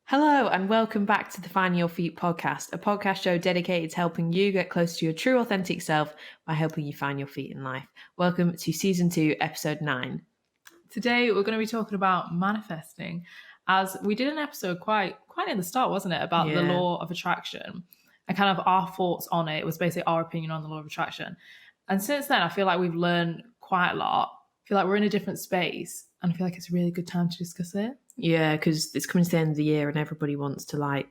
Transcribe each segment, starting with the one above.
Hello and welcome back to the Find Your Feet podcast, a podcast show dedicated to helping you get close to your true authentic self by helping you find your feet in life. Welcome to season 2, episode 9. Today we're going to be talking about manifesting, as we did an episode quite in the start, wasn't it, about the law of attraction and kind of our thoughts on it. It was basically our opinion on the law of attraction. And since then, I feel like we've learned quite a lot. I feel like we're in a different space and I feel like it's a really good time to discuss it. Yeah, because it's coming to the end of the year and everybody wants to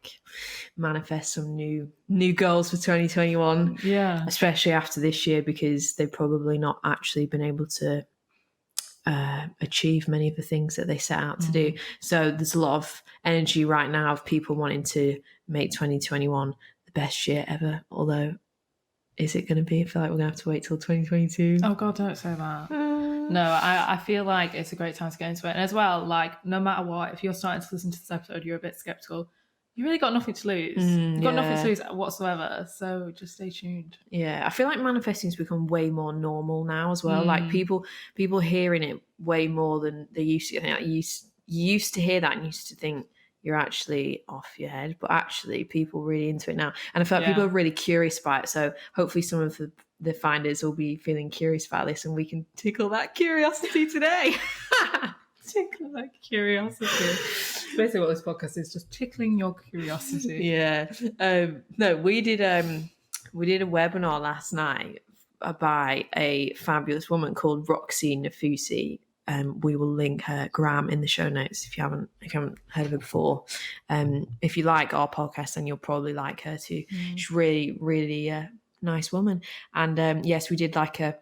manifest some new goals for 2021. Yeah. Especially after this year, because they've probably not actually been able to achieve many of the things that they set out to do. So there's a lot of energy right now of people wanting to make 2021 the best year ever. Although, is it going to be? I feel like we're going to have to wait till 2022. Oh God, don't say that. No, I feel like it's a great time to get into it. And as well, no matter what, if you're starting to listen to this episode, you're a bit skeptical, you really got nothing to lose. You've got nothing to lose whatsoever. So just stay tuned. Yeah, I feel like manifesting's become way more normal now as well. Like people hearing it way more than they used to. You used to hear that and used to think you're actually off your head, but actually people are really into it now. And I feel like people are really curious about it. So hopefully some of the finders will be feeling curious about this and we can tickle that curiosity today. Tickle that curiosity. It's basically what this podcast is, just tickling your curiosity. Yeah. No, we did a webinar last night by a fabulous woman called Roxy Nafusi. We will link her gram in the show notes if you haven't heard of her before. If you like our podcast, then you'll probably like her too. She's really nice woman. And yes, we did like a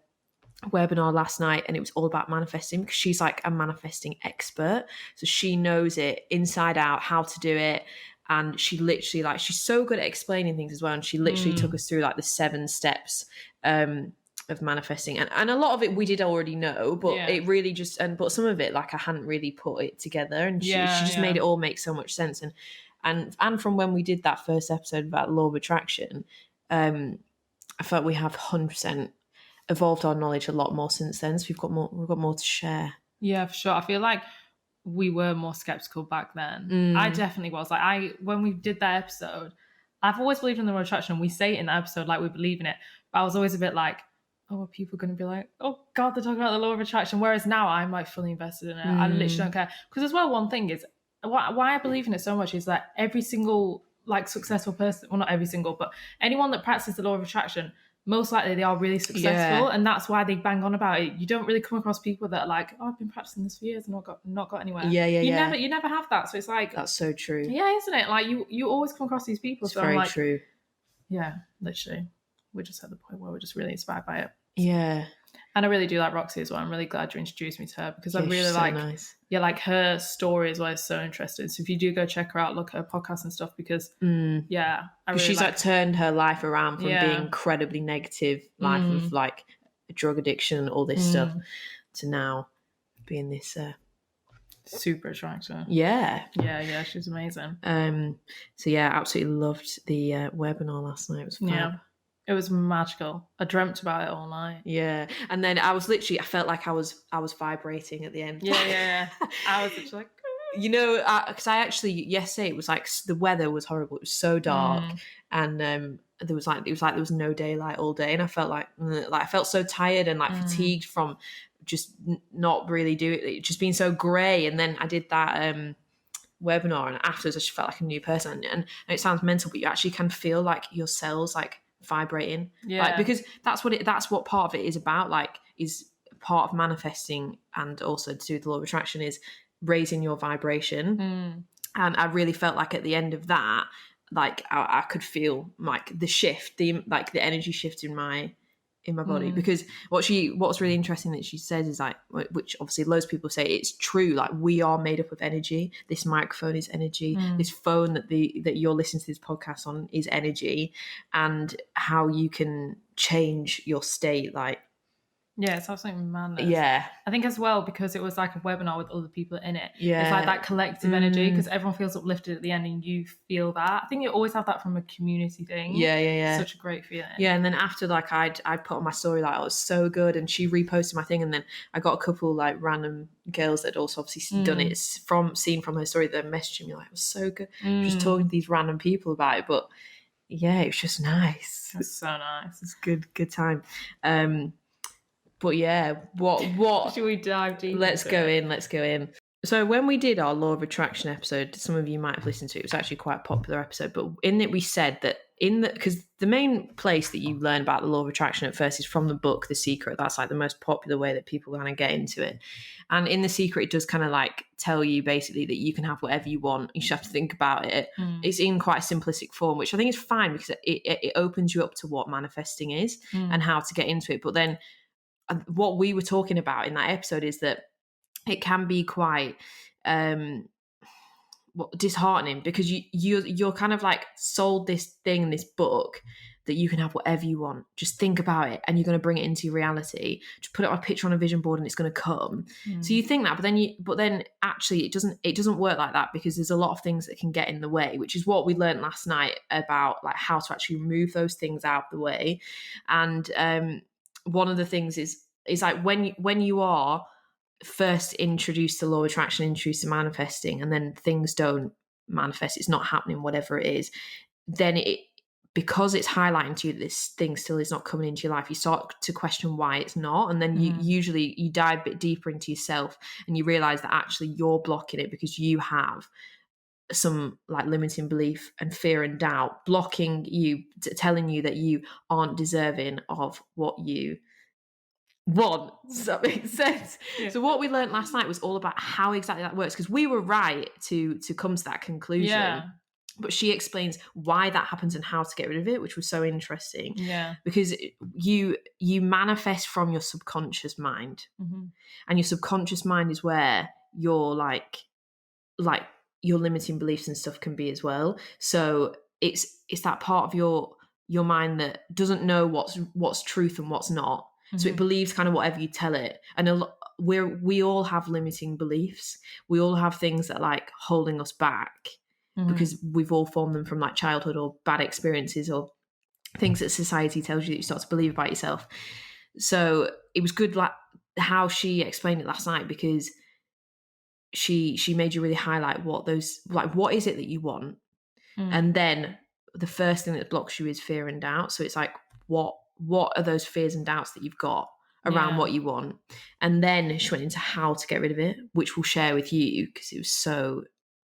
webinar last night and it was all about manifesting because she's like a manifesting expert. So she knows it inside out, how to do it. And she literally she's so good at explaining things as well. And she literally took us through the 7 steps of manifesting. And a lot of it we did already know, but it really just, but some of it I hadn't really put it together. And she just made it all make so much sense. And from when we did that first episode about law of attraction, I felt we have 100% evolved our knowledge a lot more since then. So we've got more to share. Yeah, for sure. I feel like we were more skeptical back then. I definitely was. When we did that episode, I've always believed in the law of attraction. We say it in the episode we believe in it. But I was always a bit are people going to be like, oh God, they're talking about the law of attraction? Whereas now I'm fully invested in it. I literally don't care. Because as well, one thing is, why I believe in it so much is that every single successful person, well, not every single, but anyone that practices the law of attraction, most likely they are really successful, and that's why they bang on about it. You don't really come across people that are I've been practicing this for years and not got anywhere. You never have that. So it's that's so true. Yeah, isn't it? You always come across these people. It's very true. Yeah, literally. We're just at the point where we're just really inspired by it. Yeah. And I really do like Roxy as well. I'm really glad you introduced me to her because I really so nice. Her story as well is so interesting. So if you do go check her out, look at her podcast and stuff because she's turned her life around from being incredibly negative life of drug addiction and all this stuff to now being this super attractive. Yeah, she's amazing. So yeah, absolutely loved the webinar last night. It was fun. Yeah. It was magical. I dreamt about it all night. Yeah. And then I felt like I was vibrating at the end. Yeah. I was literally because I actually, yesterday it was the weather was horrible. It was so dark and there was there was no daylight all day. And I felt I felt so tired and fatigued from just not really doing it, just being so grey. And then I did that webinar and afterwards I just felt like a new person. And it sounds mental, but you actually can feel your cells vibrating, because that's what part of it is about, is part of manifesting and also to do with the law of attraction is raising your vibration. And I really felt at the end of that I could feel the shift, the energy shift in my body, because what's really interesting that she says is which obviously loads of people say it's true, we are made up of energy. This microphone is energy, this phone that you're listening to this podcast on is energy, and how you can change your state Yeah, it's absolutely madness. Yeah. I think as well, because it was like a webinar with other people in it. Yeah. It's like that collective energy, because everyone feels uplifted at the end and you feel that. I think you always have that from a community thing. Yeah. Such a great feeling. Yeah, and then after, like, I'd put on my story, like, oh, it was so good, and she reposted my thing, and then I got a couple, like, random girls that had also obviously done it from her story that messaging me, like, it was so good. Just talking to these random people about it, but yeah, it was just nice. It's so nice. It's good time. But yeah, what should we dive deep? Let's go in. So when we did our law of attraction episode, some of you might have listened to it. It was actually quite a popular episode, but in it we said that because the main place that you learn about the law of attraction at first is from the book The Secret. That's like the most popular way that people kind of get into it. And in The Secret, it does kind of like tell you basically that you can have whatever you want. You just have to think about it. It's in quite a simplistic form, which I think is fine because it opens you up to what manifesting is and how to get into it. But then what we were talking about in that episode is that it can be quite disheartening because you're kind of like sold this thing in this book that you can have whatever you want. Just think about it and you're going to bring it into your reality. Just put it on a picture on a vision board and it's going to come. So you think that, but then actually it doesn't work like that because there's a lot of things that can get in the way, which is what we learned last night about like how to actually remove those things out of the way. And one of the things is like when you are first introduced to law of attraction, introduced to manifesting, and then things don't manifest, it's not happening, whatever it is, then because it's highlighting to you that this thing still is not coming into your life, you start to question why it's not. And then you dive a bit deeper into yourself and you realize that actually you're blocking it because you have some like limiting belief and fear and doubt blocking you, telling you that you aren't deserving of what you want. Does that make sense? Yeah. So what we learned last night was all about how exactly that works, because we were right to come to that conclusion. Yeah. But she explains why that happens and how to get rid of it, which was so interesting. Yeah. Because you manifest from your subconscious mind. And your subconscious mind is where your like your limiting beliefs and stuff can be as well. So it's that part of your mind that doesn't know what's truth and what's not. So it believes kind of whatever you tell it. And we all have limiting beliefs. We all have things that are like holding us back because we've all formed them from like childhood or bad experiences or things that society tells you that you start to believe about yourself. So it was good like how she explained it last night, because she made you really highlight what those, like, what is it that you want? And then the first thing that blocks you is fear and doubt. So it's like, what are those fears and doubts that you've got around what you want? And then she went into how to get rid of it, which we'll share with you because it was so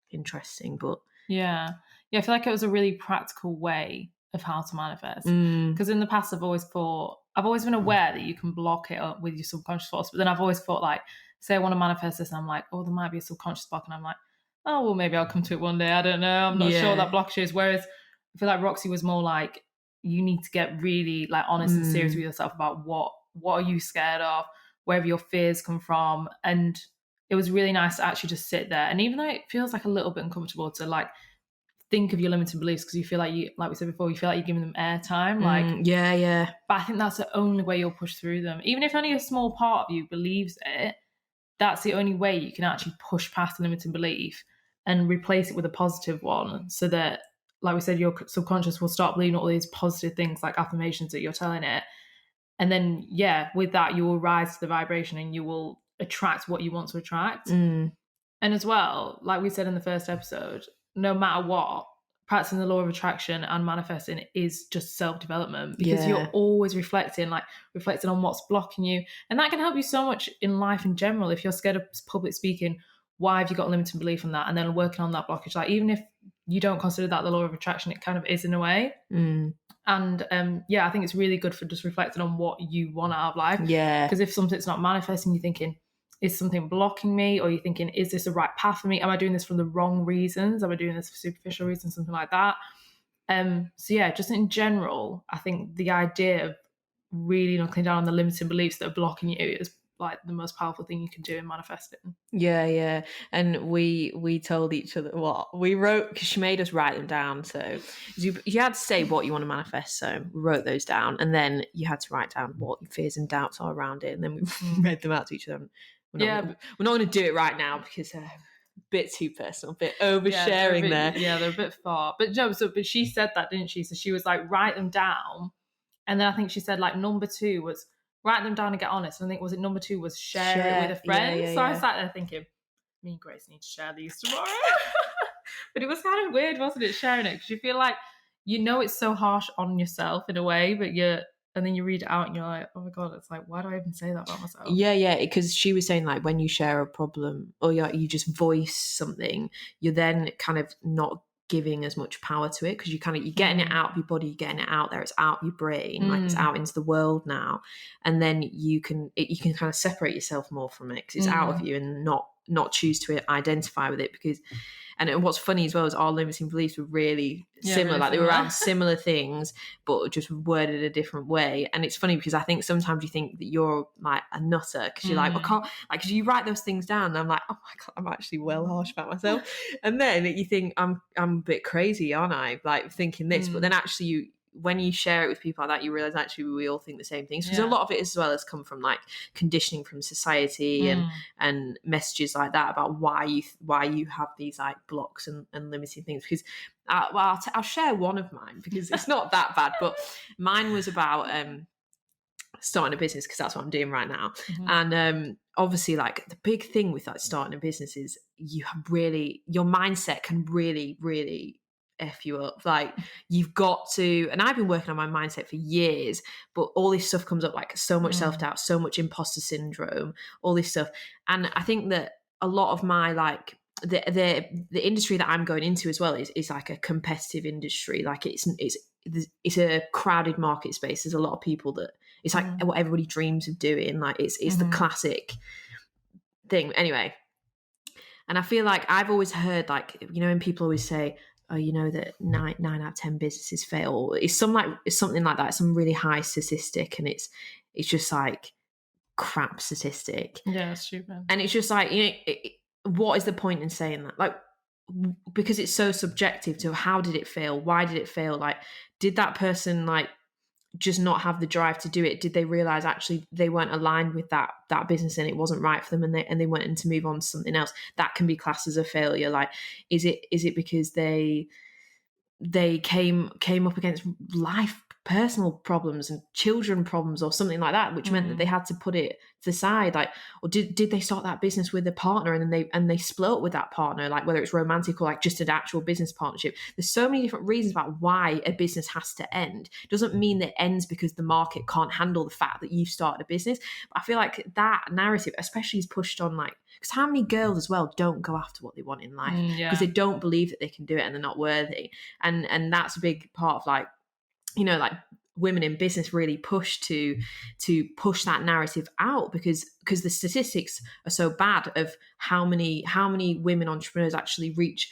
interesting. But yeah, I feel like it was a really practical way of how to manifest, because in the past I've always been aware that you can block it up with your subconscious thoughts, but then I've always thought, like, say I want to manifest this and I'm like, oh, there might be a subconscious block, and I'm like, oh well, maybe I'll come to it one day, I don't know, I'm not sure what that blockage is. Whereas I feel like Roxy was more like, you need to get really like honest and serious with yourself about what are you scared of, wherever your fears come from. And it was really nice to actually just sit there, and even though it feels like a little bit uncomfortable to like think of your limiting beliefs, because you feel like we said before, you feel like you're giving them airtime, like but I think that's the only way you'll push through them. Even if only a small part of you believes it, that's the only way you can actually push past the limiting belief and replace it with a positive one, so that, like we said, your subconscious will start believing all these positive things like affirmations that you're telling it. And then, with that, you will rise to the vibration and you will attract what you want to attract. And as well, like we said in the first episode, no matter what, practicing the law of attraction and manifesting is just self-development, because you're always reflecting on what's blocking you. And that can help you so much in life in general. If you're scared of public speaking, why have you got a limiting belief in that? And then working on that blockage, like, even if you don't consider that the law of attraction, it kind of is in a way. And I think it's really good for just reflecting on what you want out of life. Because if something's not manifesting, you're thinking, is something blocking me? Or you're thinking, is this the right path for me? Am I doing this for the wrong reasons? Am I doing this for superficial reasons? Something like that. Just in general, I think the idea of really knuckling down on the limiting beliefs that are blocking you is like the most powerful thing you can do in manifesting. Yeah. And we told each other what we wrote, because she made us write them down. So you had to say what you want to manifest. So we wrote those down, and then you had to write down what your fears and doubts are around it, and then we read them out to each other. We're not going to do it right now because a bit too personal, a bit oversharing there. Yeah, they're a bit far. But no, but she said that, didn't she? So she was like, write them down. And then I think she said like number 2 was write them down and get honest. And I think was it number 2 was share it with a friend. So I sat there thinking, me and Grace need to share these tomorrow. But it was kind of weird, wasn't it, sharing it? Because you feel like, it's so harsh on yourself in a way, but and then you read it out and you're like, oh my God, it's like, why do I even say that about myself? Yeah, because she was saying like when you share a problem or you just voice something, you're then kind of not giving as much power to it, because you're getting it out of your body, you're getting it out there, it's out your brain, like it's out into the world now, and then you can kind of separate yourself more from it because it's out of you, and not choose to identify with it. Because and what's funny as well is our limiting beliefs were really similar, like they were around similar things but just worded a different way. And it's funny because I think sometimes you think that you're like a nutter because you're like, I can't, like, because you write those things down and I'm like, oh my God, I'm actually well harsh about myself. And then you think I'm a bit crazy, aren't I, like thinking this, but then actually when you share it with people like that, you realize actually we all think the same things, because a lot of it as well has come from like conditioning from society and messages like that about why you have these like blocks and limiting things. Because I'll share one of mine because it's not that bad, but mine was about starting a business, because that's what I'm doing right now. And obviously like the big thing with like starting a business is your mindset can really F you up. Like you've got to, and I've been working on my mindset for years, but all this stuff comes up, like so much self-doubt, so much imposter syndrome, all this stuff. And I think that a lot of my like the industry that I'm going into as well is like a competitive industry. Like it's a crowded market space. There's a lot of people that it's like what everybody dreams of doing. Like it's the classic thing. Anyway, and I feel like I've always heard, like, when people always say, oh, that 9 out of 10 businesses fail. It's something like that, some really high statistic, and it's just like crap statistic. Yeah, it's stupid. And it's just like, what is the point in saying that? Like, because it's so subjective to how did it fail? Why did it fail? Like, did that person like just not have the drive to do it? Did they realize actually they weren't aligned with that business and it wasn't right for them, and they went to move on to something else? That can be classed as a failure. Like, is it because they came up against life, personal problems and children problems or something like that, which meant that they had to put it to the side? Like, or did they start that business with a partner and then they split up with that partner, like whether it's romantic or like just an actual business partnership? There's so many different reasons about why a business has to end. It doesn't mean that it ends because the market can't handle the fact that you've started a business. But I feel like that narrative especially is pushed on, like, because how many girls as well don't go after what they want in life because they don't believe that they can do it and they're not worthy. And that's a big part of like, like women in business really push to push that narrative out, because the statistics are so bad of how many women entrepreneurs actually reach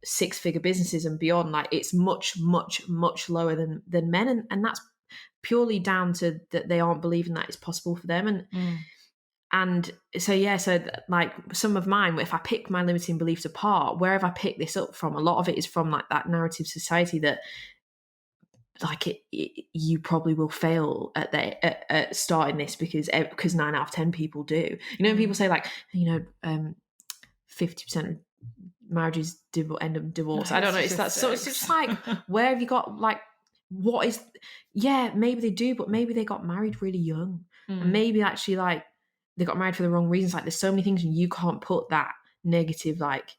6-figure businesses and beyond. Like it's much lower than men, and that's purely down to that they aren't believing that it's possible for them. And so like some of mine, if I pick my limiting beliefs apart, where have I picked this up from? A lot of it is from like that narrative society that like you probably will fail at starting this because 9 out of 10 people do. When people say like 50% of marriages end up divorce. I don't know. It's that. So it's just like, where have you got like, what is? Yeah, maybe they do, but maybe they got married really young, and maybe actually like they got married for the wrong reasons. Like there's so many things, and you can't put that negative like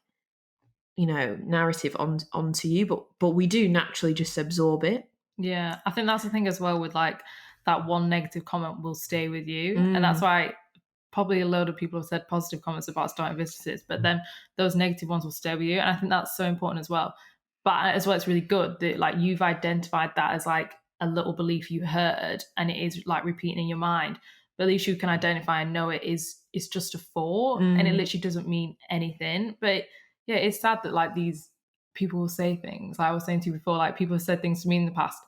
narrative onto you, but we do naturally just absorb it. Yeah, I think that's the thing as well with like that one negative comment will stay with you. And that's why probably a load of people have said positive comments about starting businesses, but then those negative ones will stay with you. And I think that's so important as well. But as well, it's really good that like you've identified that as like a little belief you heard and it is like repeating in your mind. But at least you can identify and know it's just a thought and it literally doesn't mean anything. But yeah, it's sad that like these people will say things. Like I was saying to you before, like people have said things to me in the past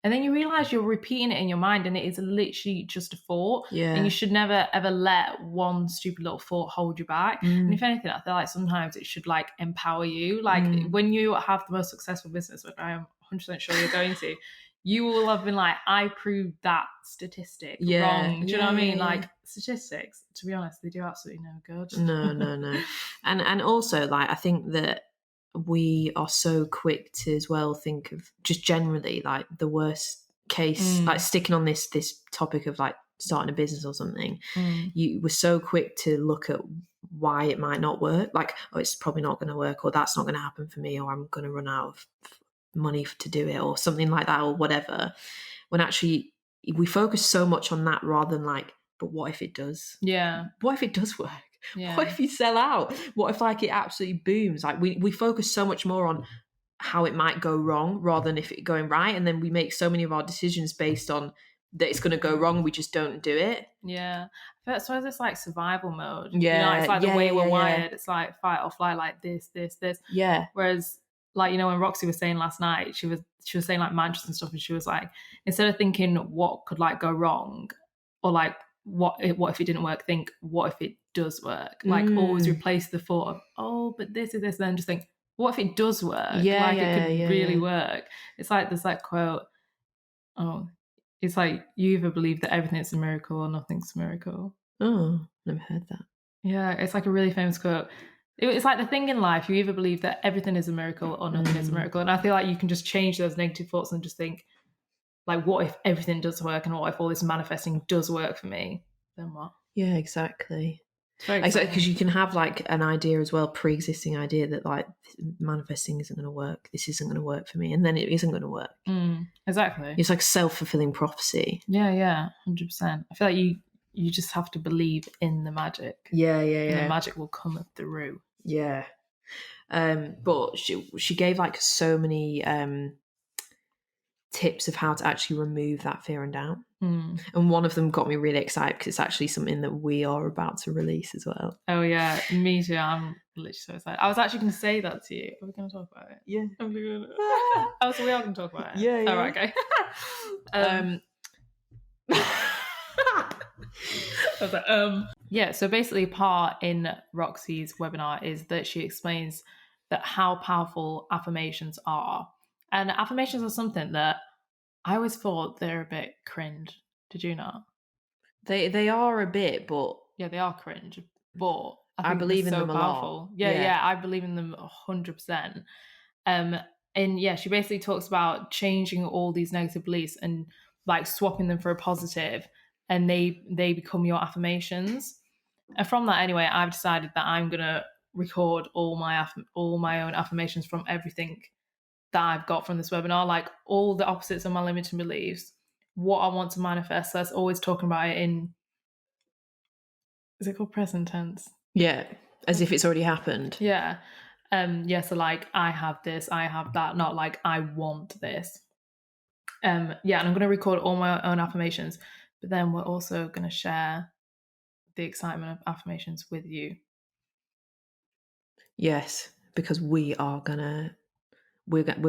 And then you realize you're repeating it in your mind and it is literally just a thought. Yeah. And you should never, ever let one stupid little thought hold you back. And if anything, I feel like sometimes it should like empower you. Like when you have the most successful business, which I am 100% sure you're going to, you will have been like, I proved that statistic wrong. Do you know what I mean? Like statistics, to be honest, they do absolutely no good. No. And also, like, I think that we are so quick to as well think of just generally like the worst case, like sticking on this topic of like starting a business or something. You were so quick to look at why it might not work, like, oh, it's probably not going to work, or that's not going to happen for me, or I'm going to run out of money to do it, or something like that, or whatever, when actually we focus so much on that rather than like, but what if it does? What if it does work? What if you sell out? What if like it absolutely booms? Like we focus so much more on how it might go wrong rather than if it going right, and then we make so many of our decisions based on that it's going to go wrong. We just don't do it. That's why it's like survival mode. It's like the way we're wired. It's like fight or flight, like this. Whereas like, when Roxy was saying last night, she was saying like mantras and stuff, and she was like, instead of thinking what could like go wrong, or like what if it didn't work, think what if it does work. Like always replace the thought of, oh, but this is this, and then just think, what if it does work? It could really work. It's like there's that quote, it's like, you either believe that everything's a miracle or nothing's a miracle. Oh, never heard that. It's like a really famous quote. It's like the thing in life, you either believe that everything is a miracle or nothing is a miracle. And I feel like you can just change those negative thoughts and just think, like, what if everything does work, and what if all this manifesting does work for me? Then what? Yeah, exactly. Exactly, because you can have like an idea as well, pre-existing idea that like manifesting isn't going to work. This isn't going to work for me, and then it isn't going to work. Exactly. It's like self-fulfilling prophecy. 100%. I feel like you just have to believe in the magic. And the magic will come through. But she gave like so many tips of how to actually remove that fear and doubt. And one of them got me really excited because it's actually something that we are about to release as well. Oh yeah, me too. I'm literally so excited. I was actually going to say that to you. Are we going to talk about it? Yeah. Oh, so we are going to talk about it? Yeah. Oh, right, okay. I was like, so basically part in Roxy's webinar is that she explains that how powerful affirmations are. And affirmations are something that I always thought they're a bit cringe. Did you not? They are a bit, but... Yeah, they are cringe, but I believe in them powerful. a lot. Yeah, I believe in them 100%. And she basically talks about changing all these negative beliefs and like swapping them for a positive, and they become your affirmations. And from that, anyway, I've decided that I'm gonna record all my own affirmations from everything that I've got from this webinar, like all the opposites of my limiting beliefs, what I want to manifest. So that's always talking about it in, is it called present tense? Yeah, as if it's already happened. Yeah. So like, I have this, I have that, not like I want this. And I'm going to record all my own affirmations, but then we're also going to share the excitement of affirmations with you. Yes, because we're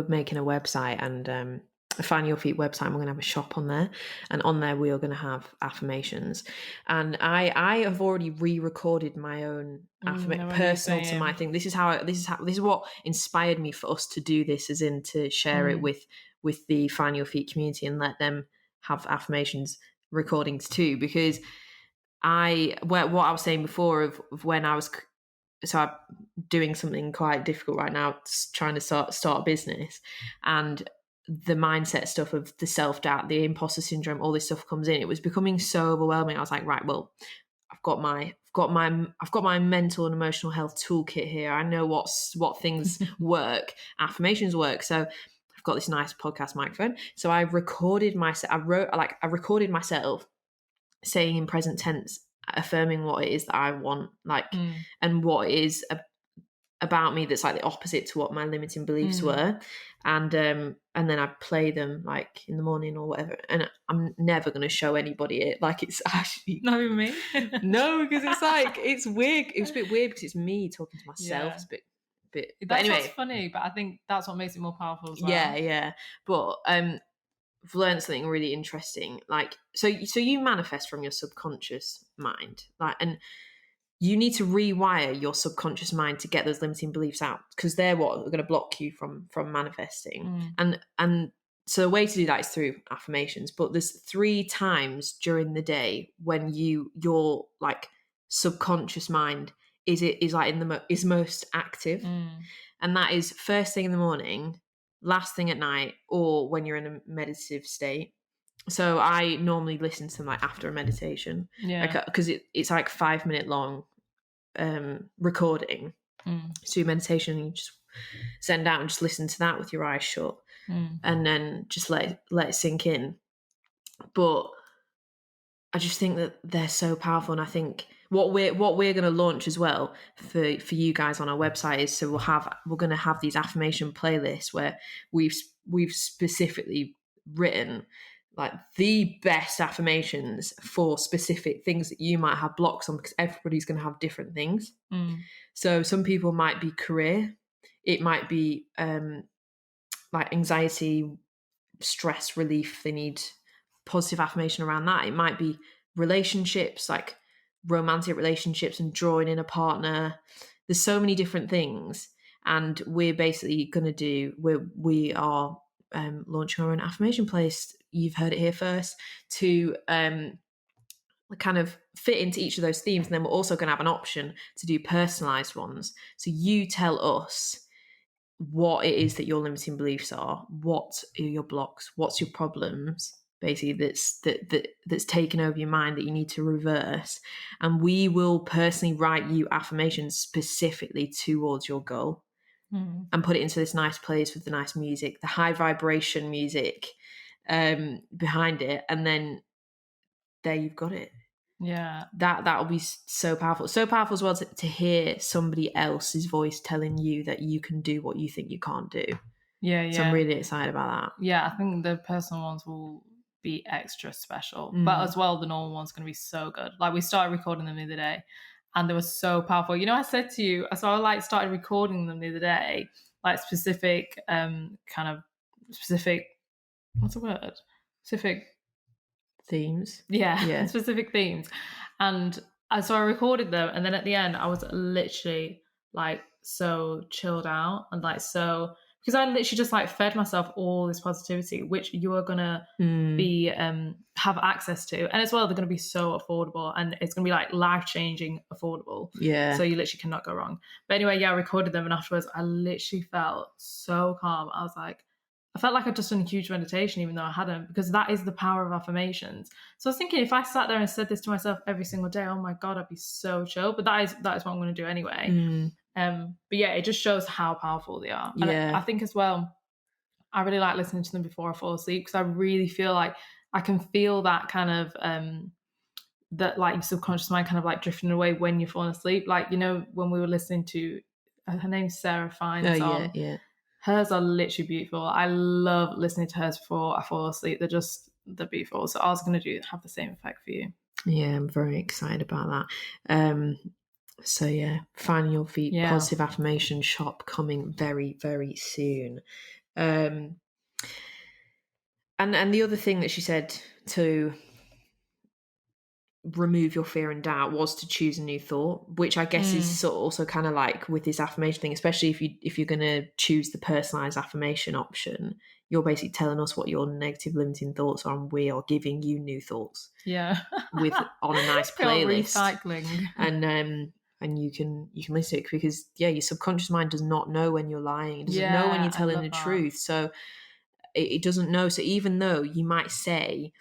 making a website, and a Find Your Feet website. We're going to have a shop on there, and on there we are going to have affirmations. And I have already re-recorded my own personal to my thing. This is what inspired me for us to do this, as in to share it with the Find Your Feet community and let them have affirmations recordings too. Because what I was saying before of when I was. So I'm doing something quite difficult right now, trying to start a business, and the mindset stuff of the self-doubt, the imposter syndrome, all this stuff comes in. It was becoming so overwhelming. I was like, right, well, I've got my mental and emotional health toolkit here. I know what things work. Affirmations work. So I've got this nice podcast microphone. So I recorded myself. I recorded myself saying in present tense, affirming what it is that I want, and what it is about me that's like the opposite to what my limiting beliefs were, and then I play them like in the morning or whatever, and I'm never going to show anybody it. Like, it's actually not even me. No, because it's like, it's weird. It was a bit weird because it's me talking to myself. Yeah. It's a bit. But that's anyway, what's funny, but I think that's what makes it more powerful as well. Yeah. But I've learned something really interesting. Like, so you manifest from your subconscious mind, like, and you need to rewire your subconscious mind to get those limiting beliefs out, because they're what are going to block you from manifesting. And so the way to do that is through affirmations. But there's 3 times during the day when your like subconscious mind is like is most active, and that is first thing in the morning, last thing at night, or when you're in a meditative state. So I normally listen to them like after a meditation, because it's like 5-minute long recording. So your meditation, you just send out and just listen to that with your eyes shut, and then just let it sink in. But I just think that they're so powerful, and I think what we're going to launch as well for you guys on our website is, so we're going to have these affirmation playlists where we've specifically written like the best affirmations for specific things that you might have blocks on, because everybody's going to have different things. So some people might be career, it might be like anxiety, stress relief, they need positive affirmation around that. It might be relationships, like romantic relationships and drawing in a partner. There's so many different things, and we're basically going to do, we are launching our own affirmation place. You've heard it here first, to kind of fit into each of those themes. And then we're also going to have an option to do personalized ones. So you tell us what it is that your limiting beliefs are, what are your blocks, what's your problems, basically that's taken over your mind that you need to reverse, and we will personally write you affirmations specifically towards your goal, and put it into this nice place with the nice music, the high vibration music behind it, and then there you've got it. That'll be so powerful as well, to hear somebody else's voice telling you that you can do what you think you can't do. So I'm really excited about that. I think the personal ones will be extra special, but as well the normal one's going to be so good. Like, we started recording them the other day and they were so powerful. You know, I said to you, so I like started recording them the other day, like specific kind of specific, what's the word, specific themes. Specific themes. And so I recorded them, and then at the end I was literally like so chilled out, and like, so, because I literally just like fed myself all this positivity, which you are gonna be have access to, and as well they're gonna be so affordable, and it's gonna be like life-changing affordable. So you literally cannot go wrong. But anyway, I recorded them, and afterwards I literally felt so calm. I felt like I'd just done a huge meditation, even though I hadn't, because that is the power of affirmations. So I was thinking, if I sat there and said this to myself every single day, oh my God, I'd be so chill. But that is what I'm going to do anyway. But it just shows how powerful they are. And I think as well, I really like listening to them before I fall asleep, because I really feel like I can feel that kind of that like your subconscious mind kind of like drifting away when you're falling asleep. Like, you know, when we were listening to her name's Sarah Fine's song. Hers are literally beautiful. I love listening to hers before I fall asleep. They're beautiful. So I was going to have the same effect for you. Yeah, I'm very excited about that. So finding your feet, positive affirmation shop coming very, very soon. And the other thing that she said to remove your fear and doubt was to choose a new thought, which I guess is sort of also kind of like with this affirmation thing, especially if you're going to choose the personalized affirmation option, you're basically telling us what your negative limiting thoughts are, and we are giving you new thoughts with on a nice playlist, recycling, and you can listen to it, because your subconscious mind does not know when you're lying, it doesn't know when you're telling the truth, so it doesn't know. So even though you might say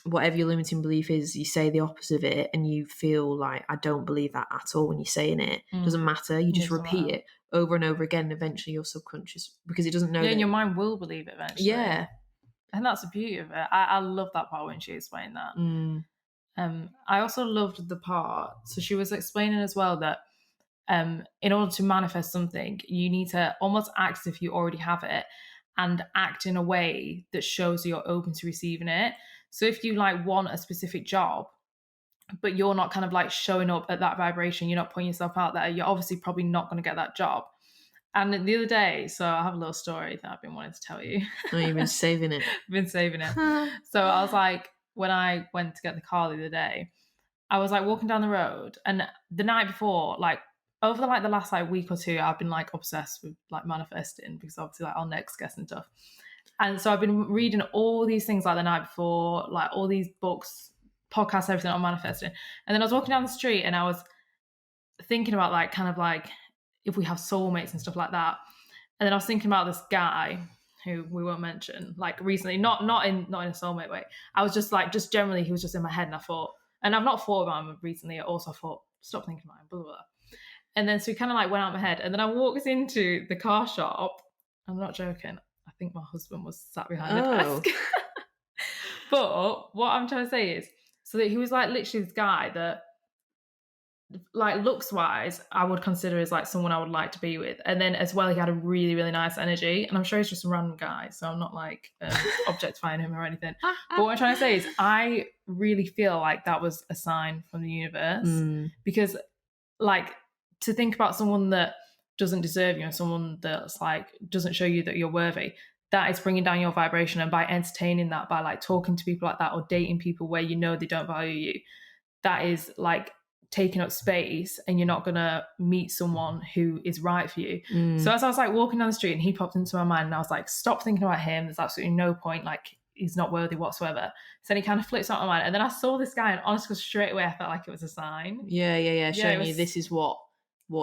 whatever your limiting belief is, you say the opposite of it, and you feel like, I don't believe that at all when you're saying it. Doesn't matter. You just repeat it over and over again. And eventually your subconscious, because it doesn't know. And your mind will believe it eventually. And that's the beauty of it. I love that part when she explained that. I also loved the part, so she was explaining as well that in order to manifest something, you need to almost act as if you already have it, and act in a way that shows you're open to receiving it. So if you like want a specific job, but you're not kind of like showing up at that vibration, you're not putting yourself out there, you're obviously probably not going to get that job. And the other day, so I have a little story that I've been wanting to tell you. Oh, you've been saving it. I've been saving it. So I was like, when I went to get the car the other day, I was like walking down the road, and the night before, like over the last like week or two, I've been like obsessed with like manifesting, because obviously like our next guest and stuff. And so I've been reading all these things like the night before, like all these books, podcasts, everything on manifesting. And then I was walking down the street and I was thinking about like kind of like if we have soulmates and stuff like that. And then I was thinking about this guy who we won't mention, like recently, not in a soulmate way. I was just like, just generally, he was just in my head, and I thought, and I've not thought about him recently. Also, I thought, stop thinking about him, blah, blah, blah. And then so he kind of like went out my head, and then I walked into the car shop. I'm not joking. I think my husband was sat behind the desk. But what I'm trying to say is, so that he was like literally this guy that, like looks wise, I would consider as like someone I would like to be with. And then as well, he had a really, really nice energy. And I'm sure he's just a random guy, so I'm not like objectifying him or anything. But what I'm trying to say is, I really feel like that was a sign from the universe, because like to think about someone that doesn't deserve you and someone that's like doesn't show you that you're worthy, that is bringing down your vibration. And by entertaining that, by like talking to people like that or dating people where you know they don't value you, that is like taking up space, and you're not gonna meet someone who is right for you. So as I was like walking down the street and he popped into my mind, and I was like, stop thinking about him, there's absolutely no point, like he's not worthy whatsoever. So then he kind of flips out my mind, and then I saw this guy, and honestly straight away I felt like it was a sign. Showing you this is what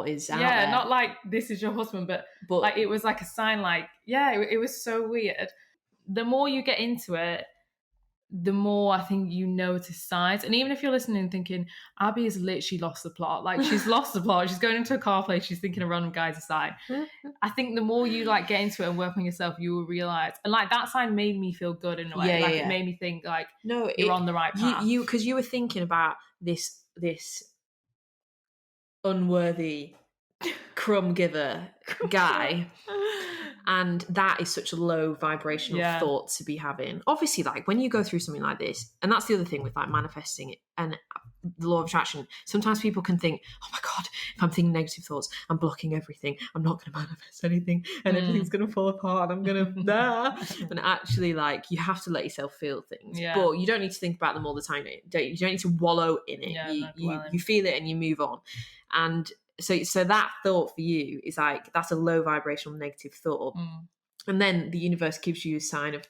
is out there. not like this is your husband, but like it was like a sign, like it was so weird. The more you get into it, the more I think you notice signs. And even if you're listening and thinking, Abby has literally lost the plot, like she's lost the plot, she's going into a car place, she's thinking a random guy's a sign. I think the more you like get into it and work on yourself, you will realize. And like that sign made me feel good in a way. It made me think like, no, you're on the right path. You because you were thinking about this unworthy crumb giver guy. And that is such a low vibrational thought to be having. Obviously, like when you go through something like this, and that's the other thing with like manifesting it and the law of attraction, sometimes people can think, oh my God, if I'm thinking negative thoughts, I'm blocking everything. I'm not going to manifest anything, and everything's going to fall apart, and I'm going to And actually, like, you have to let yourself feel things. But you don't need to think about them all the time. You don't need to wallow in it. You feel it and you move on. And so that thought for you is like, that's a low vibrational negative thought. And then the universe gives you a sign of,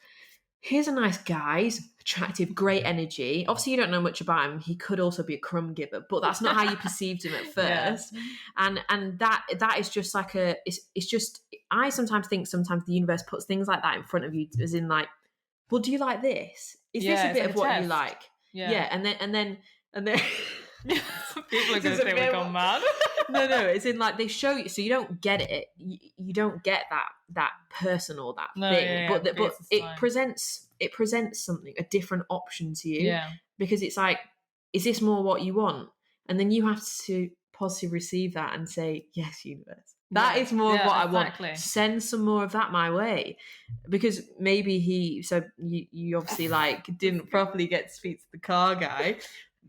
here's a nice guy, he's attractive, great energy. Obviously you don't know much about him. He could also be a crumb giver, but that's not how you perceived him at first. And that is just like it's just, I sometimes think the universe puts things like that in front of you, as in like, well, do you like this? Is this a bit of what test. You like? And then people are going to think we've gone mad. No, it's in like they show you, so you don't get it. You don't get that person or that thing, but it presents something, a different option to you. Because it's like, is this more what you want? And then you have to positively receive that and say, yes, universe, that is more of what I want. Send some more of that my way. Because maybe you obviously like didn't properly get to speak to the car guy.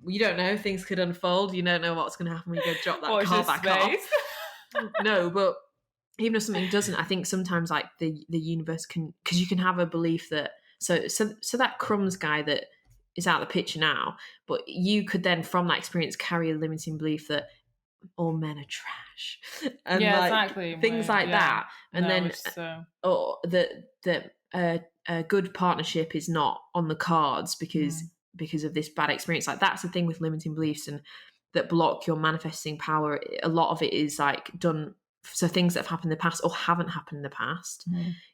You don't know, things could unfold. You don't know what's going to happen when you go drop that car back off. No, but even if something doesn't, I think sometimes like the universe can, because you can have a belief that so that crumbs guy that is out of the picture now, but you could then from that experience carry a limiting belief that all men are trash, and things like that, and or that a good partnership is not on the cards because of this bad experience. Like that's the thing with limiting beliefs and that block your manifesting power. A lot of it is like done, so things that have happened in the past or haven't happened in the past.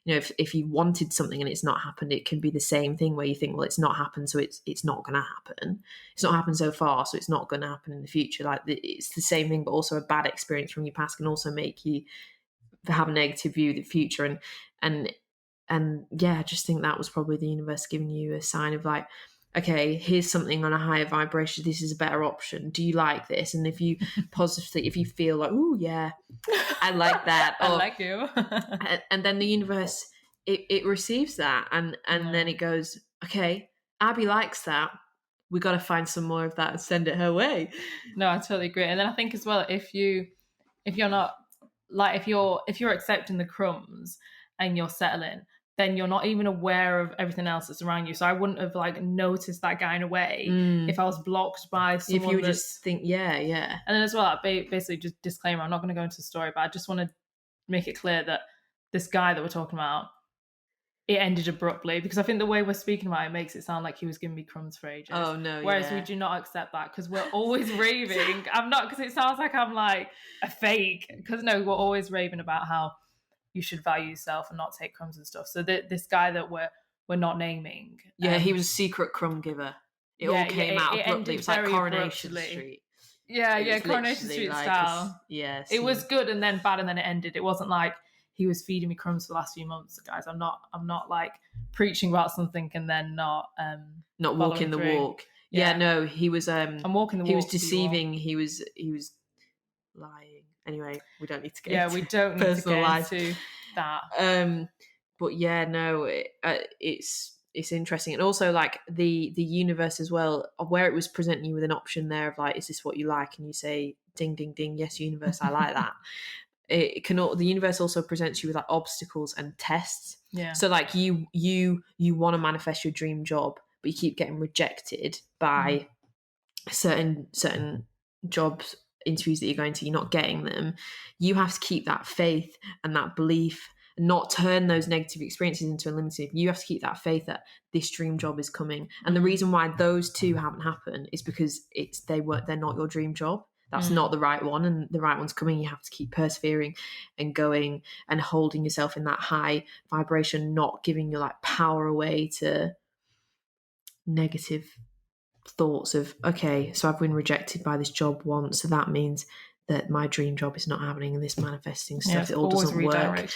You know, if you wanted something and it's not happened, it can be the same thing where you think, well, it's not happened, so it's not going to happen. It's not happened so far, so it's not going to happen in the future. Like it's the same thing, but also a bad experience from your past can also make you have a negative view of the future. And I just think that was probably the universe giving you a sign of like, okay, here's something on a higher vibration. This is a better option. Do you like this? And if you positively, if you feel like, oh yeah, I like that. I like you. And then the universe, it receives that. And then it goes, okay, Abby likes that. We got to find some more of that and send it her way. No, I totally agree. And then I think as well, if you're not like if you're accepting the crumbs and you're settling, then you're not even aware of everything else that's around you. So I wouldn't have like noticed that guy in a way if I was blocked by someone. If you just think, yeah. And then as well, basically just disclaimer, I'm not going to go into the story, but I just want to make it clear that this guy that we're talking about, it ended abruptly, because I think the way we're speaking about it makes it sound like he was giving me crumbs for ages. Oh no! Whereas we do not accept that, because we're always raving. I'm not, because it sounds like I'm like a fake. Because no, we're always raving about how you should value yourself and not take crumbs and stuff. So this guy that we're not naming, he was a secret crumb giver. It all came out abruptly. It was like Coronation Street. Yeah, Coronation Street like style. Yes, it was good and then bad and then it ended. It wasn't like he was feeding me crumbs for the last few months, guys. I'm not like preaching about something and then not walking the walk. Yeah, no, he was. I'm walking the walk. He was deceiving. He was lying. Anyway, we don't need to get. Yeah, we don't need to get into that. But yeah, no, it's interesting, and also like the universe as well, where it was presenting you with an option there of like, is this what you like? And you say, ding, ding, ding, yes, universe, I like that. The universe also presents you with like obstacles and tests. Yeah. So like you want to manifest your dream job, but you keep getting rejected by certain jobs, interviews that you're going to, you're not getting them. You have to keep that faith and that belief, and not turn those negative experiences into a limiting. You have to keep that faith that this dream job is coming. And the reason why those two haven't happened is because they're not your dream job. That's not the right one, and the right one's coming. You have to keep persevering and going and holding yourself in that high vibration, not giving your like power away to negative thoughts of, okay, so I've been rejected by this job once, so that means that my dream job is not happening, and this manifesting stuff, it all doesn't work.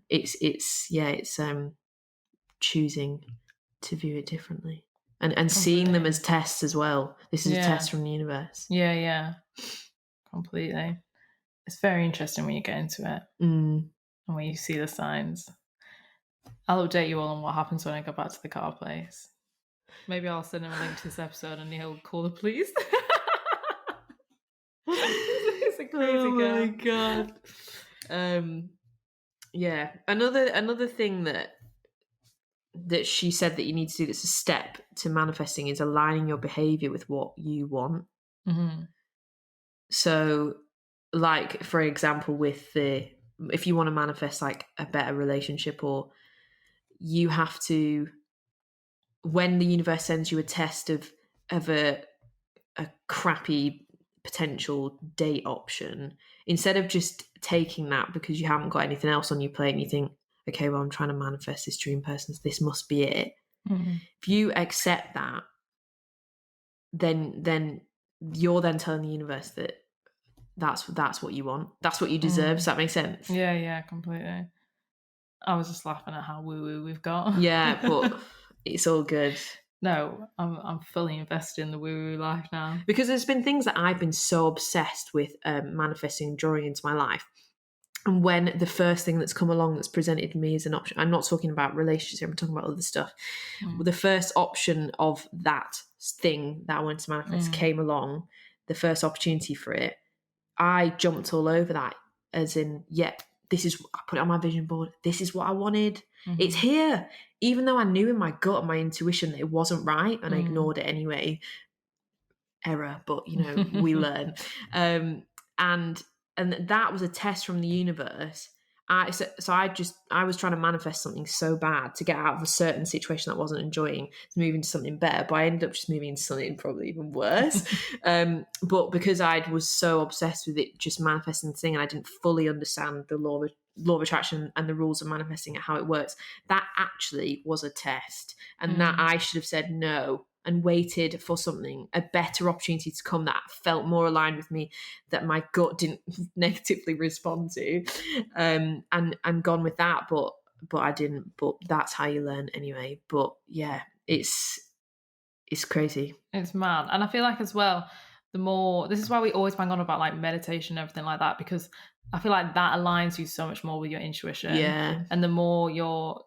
It's choosing to view it differently. And seeing them as tests as well. This is a test from the universe. Yeah. Completely. It's very interesting when you get into it. And when you see the signs. I'll update you all on what happens when I go back to the car place. Maybe I'll send him a link to this episode and he'll call the police. It's a crazy girl. Oh my god. Yeah. Another thing that she said that you need to do that's a step to manifesting is aligning your behavior with what you want. So like, for example, if you want to manifest like a better relationship, or you have to, when the universe sends you a test of a crappy potential date option, instead of just taking that because you haven't got anything else on your plate and you think, okay, well, I'm trying to manifest this dream person, so this must be it. If you accept that, then you're then telling the universe that that's what you want. That's what you deserve. Does that make sense? Yeah, completely. I was just laughing at how woo-woo we've got. Yeah, but it's all good. No, I'm fully invested in the woo-woo life now. Because there's been things that I've been so obsessed with manifesting and drawing into my life. And when the first thing that's come along that's presented me as an option, I'm not talking about relationships, I'm talking about other stuff. The first option of that thing that I wanted to manifest came along, the first opportunity for it, I jumped all over that, as in, this is, I put it on my vision board, this is what I wanted. It's here. Even though I knew in my gut and my intuition that it wasn't right, and I ignored it anyway. Error, but we learn. And that was a test from the universe. I was trying to manifest something so bad to get out of a certain situation that I wasn't enjoying, to move into something better, but I ended up just moving into something probably even worse. But because I was so obsessed with it, just manifesting the thing, and I didn't fully understand the law of attraction and the rules of manifesting and how it works, that actually was a test, and that I should have said no and waited for a better opportunity to come that felt more aligned with me, that my gut didn't negatively respond to, and gone with that. But I didn't. But that's how you learn anyway. But yeah, it's crazy. It's mad. And I feel like as well, this is why we always bang on about like meditation and everything like that, because I feel like that aligns you so much more with your intuition. Yeah. And the more you're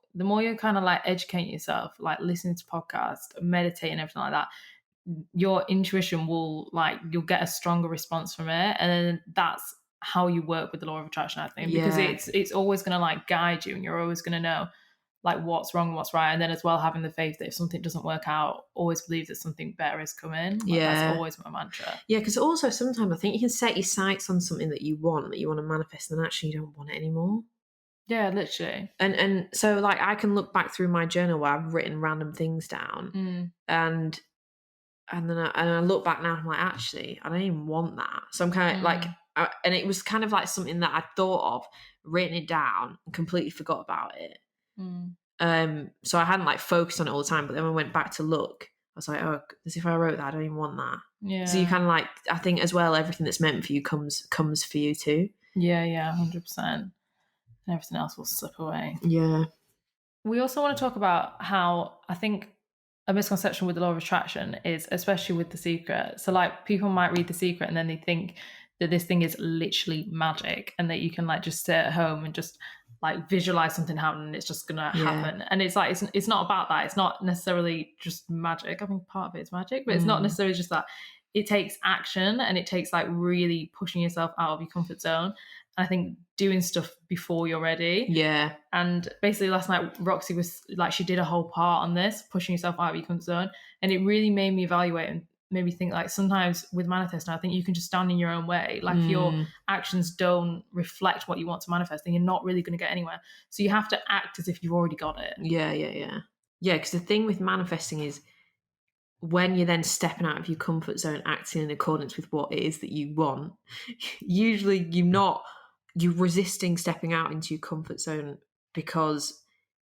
kind of like educating yourself, like listening to podcasts, meditating, everything like that, your intuition will, like, you'll get a stronger response from it. And then that's how you work with the law of attraction, I think, because it's always going to like guide you, and you're always going to know like what's wrong and what's right. And then as well, having the faith that if something doesn't work out, always believe that something better is coming. Like, that's always my mantra. Yeah, because also sometimes I think you can set your sights on something that you want to manifest, and then actually you don't want it anymore. Yeah, literally. And so like I can look back through my journal where I've written random things down, and then I look back now and I'm like, actually, I don't even want that. So I'm kind of like, and it was kind of like something that I thought of, written it down, and completely forgot about it. So I hadn't like focused on it all the time, but then when I went back to look, I was like, oh, as if I wrote that, I don't even want that. Yeah. So you kind of like, I think as well, everything that's meant for you comes for you too. Yeah, 100%. And everything else will slip away. Yeah. We also want to talk about how I think a misconception with the law of attraction is, especially with The Secret. So like people might read The Secret and then they think that this thing is literally magic and that you can like just sit at home and just like visualize something happen and it's just gonna happen. And it's like it's not about that. It's not necessarily just magic. I think part of it is magic, but it's not necessarily just that. It takes action and it takes like really pushing yourself out of your comfort zone. I think doing stuff before you're ready. Yeah. And basically last night, Roxy was like, she did a whole part on this, pushing yourself out of your comfort zone. And it really made me evaluate and made me think like sometimes with manifesting, I think you can just stand in your own way. Like if your actions don't reflect what you want to manifest, then you're not really going to get anywhere. So you have to act as if you've already got it. Yeah. Yeah, because the thing with manifesting is when you're then stepping out of your comfort zone, acting in accordance with what it is that you want, usually you're resisting stepping out into your comfort zone because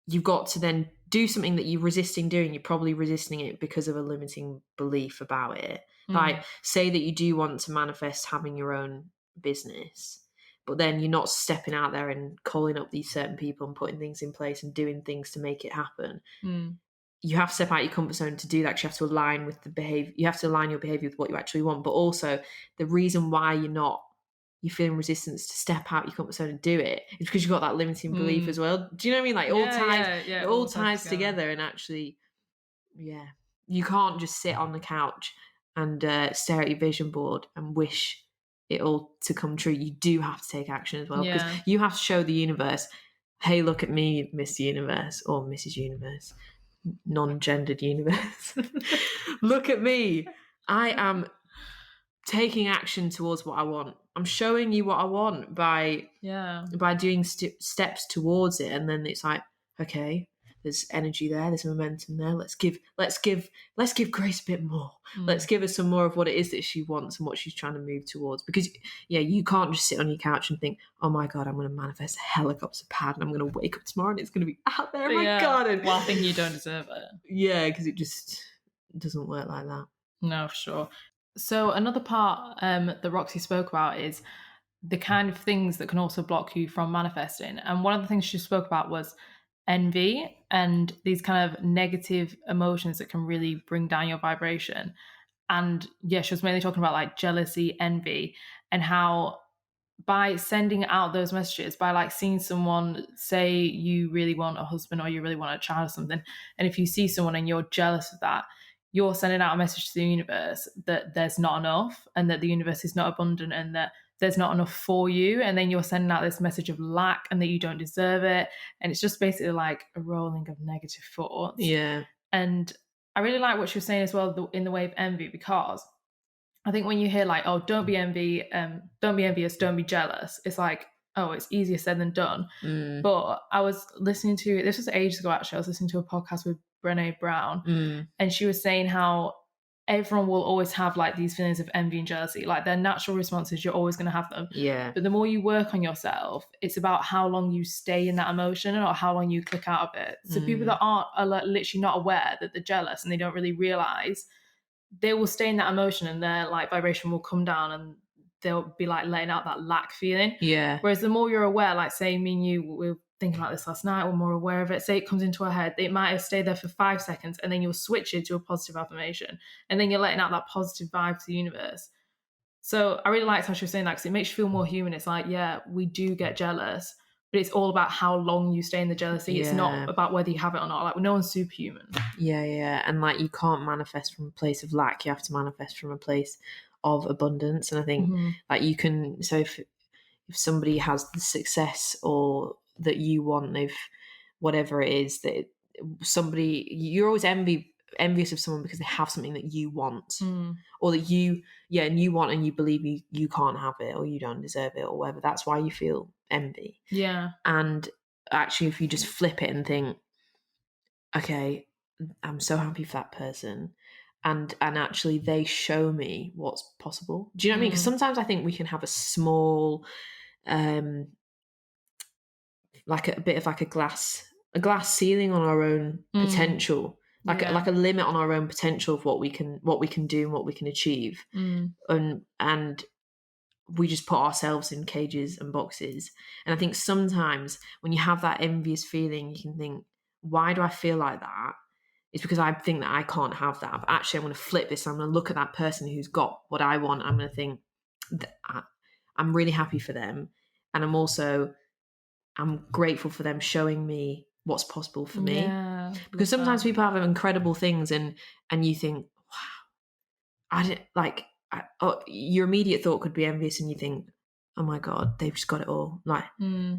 you've got to then do something that you're resisting doing. You're probably resisting it because of a limiting belief about it. Like, say that you do want to manifest having your own business, but then you're not stepping out there and calling up these certain people and putting things in place and doing things to make it happen. You have to step out your comfort zone to do that, because you have to align with the behavior. You have to align your behavior with what you actually want. But also the reason why you're feeling resistance to step out your comfort zone and do it is because you've got that limiting belief as well. Do you know what I mean? Like it all ties together. And actually, you can't just sit on the couch and stare at your vision board and wish it all to come true. You do have to take action as well, because you have to show the universe, hey, look at me, Mr. Universe or Mrs. Universe, non-gendered universe. Look at me. I am taking action towards what I want. I'm showing you what I want by doing steps towards it. And then it's like, okay, there's energy there, there's momentum there. Let's give Grace a bit more. Let's give her some more of what it is that she wants and what she's trying to move towards. Because you can't just sit on your couch and think, oh my God, I'm going to manifest a helicopter pad and I'm going to wake up tomorrow and it's going to be out there in my garden. Well, I think you don't deserve it. Yeah, because it just doesn't work like that. No, for sure. So another part that Roxy spoke about is the kind of things that can also block you from manifesting. And one of the things she spoke about was envy and these kind of negative emotions that can really bring down your vibration. And she was mainly talking about like jealousy, envy, and how by sending out those messages, by like seeing someone, say you really want a husband or you really want a child or something, and if you see someone and you're jealous of that, you're sending out a message to the universe that there's not enough and that the universe is not abundant and that there's not enough for you. And then you're sending out this message of lack and that you don't deserve it. And it's just basically like a rolling of negative thoughts. Yeah. And I really like what she was saying as well in the way of envy, because I think when you hear like, oh, don't be envious, don't be jealous, it's like, oh, it's easier said than done. But I was listening to, this was ages ago actually, I was listening to a podcast with Brené Brown, and she was saying how everyone will always have like these feelings of envy and jealousy. Like they're natural responses, you're always going to have them. Yeah. But the more you work on yourself, it's about how long you stay in that emotion or how long you click out of it. So people that are like literally not aware that they're jealous and they don't really realize, they will stay in that emotion and their like vibration will come down and they'll be like letting out that lack feeling. Yeah. Whereas the more you're aware, like say me and you, we were thinking about this last night, we're more aware of it. Say it comes into our head, it might have stayed there for 5 seconds and then you'll switch it to a positive affirmation and then you're letting out that positive vibe to the universe. So I really liked how she was saying that, because it makes you feel more human. It's like, yeah, we do get jealous, but it's all about how long you stay in the jealousy. It's not about whether you have it or not. Like, no one's superhuman. Yeah. And like, you can't manifest from a place of lack. You have to manifest from a place of abundance. And I think like you can, so if somebody has the success or that you want, they've whatever it is that somebody, you're always envious of someone because they have something that you want, or that and you want, and you believe you can't have it, or you don't deserve it, or whatever. That's why you feel envy. Yeah. And actually, if you just flip it and think, okay, I'm so happy for that person, and actually they show me what's possible. Do you know what I mean? Because sometimes I think we can have a small, like a bit of like a glass ceiling on our own potential, like a limit on our own potential of what we can do and what we can achieve, and we just put ourselves in cages and boxes. And I think sometimes when you have that envious feeling, you can think, why do I feel like that? It's because I think that I can't have that. But actually, I'm going to flip this. I'm going to look at that person who's got what I want. I'm going to think that I'm really happy for them, and I'm grateful for them showing me what's possible for me. Because sometimes people have incredible things, and you think, wow, I didn't like. Your immediate thought could be envious, and you think, oh my God, they've just got it all. Like,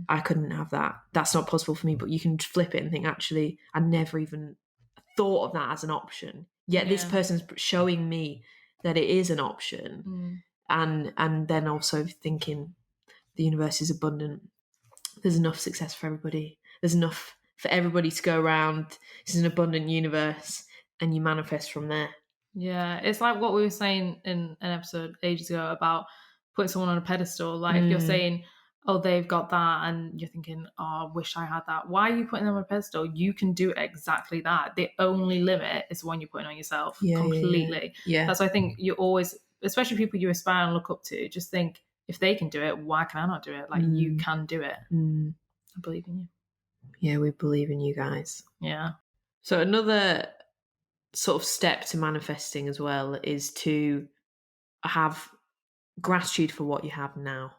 I couldn't have that. That's not possible for me. But you can flip it and think, actually, I never even thought of that as an option. Yet this person's showing me that it is an option. And then also thinking the universe is abundant. There's enough success for everybody. There's enough for everybody to go around. This is an abundant universe, and you manifest from there. Yeah, it's like what we were saying in an episode ages ago about putting someone on a pedestal. Like if you're saying, oh, they've got that, and you're thinking, oh, I wish I had that. Why are you putting them on a pedestal? You can do exactly that. The only limit is the one you're putting on yourself completely. Yeah. That's why I think you always, especially people you aspire and look up to, just think, if they can do it, why can I not do it? Like you can do it. I believe in you. Yeah, we believe in you guys. Yeah. So another sort of step to manifesting as well is to have gratitude for what you have now.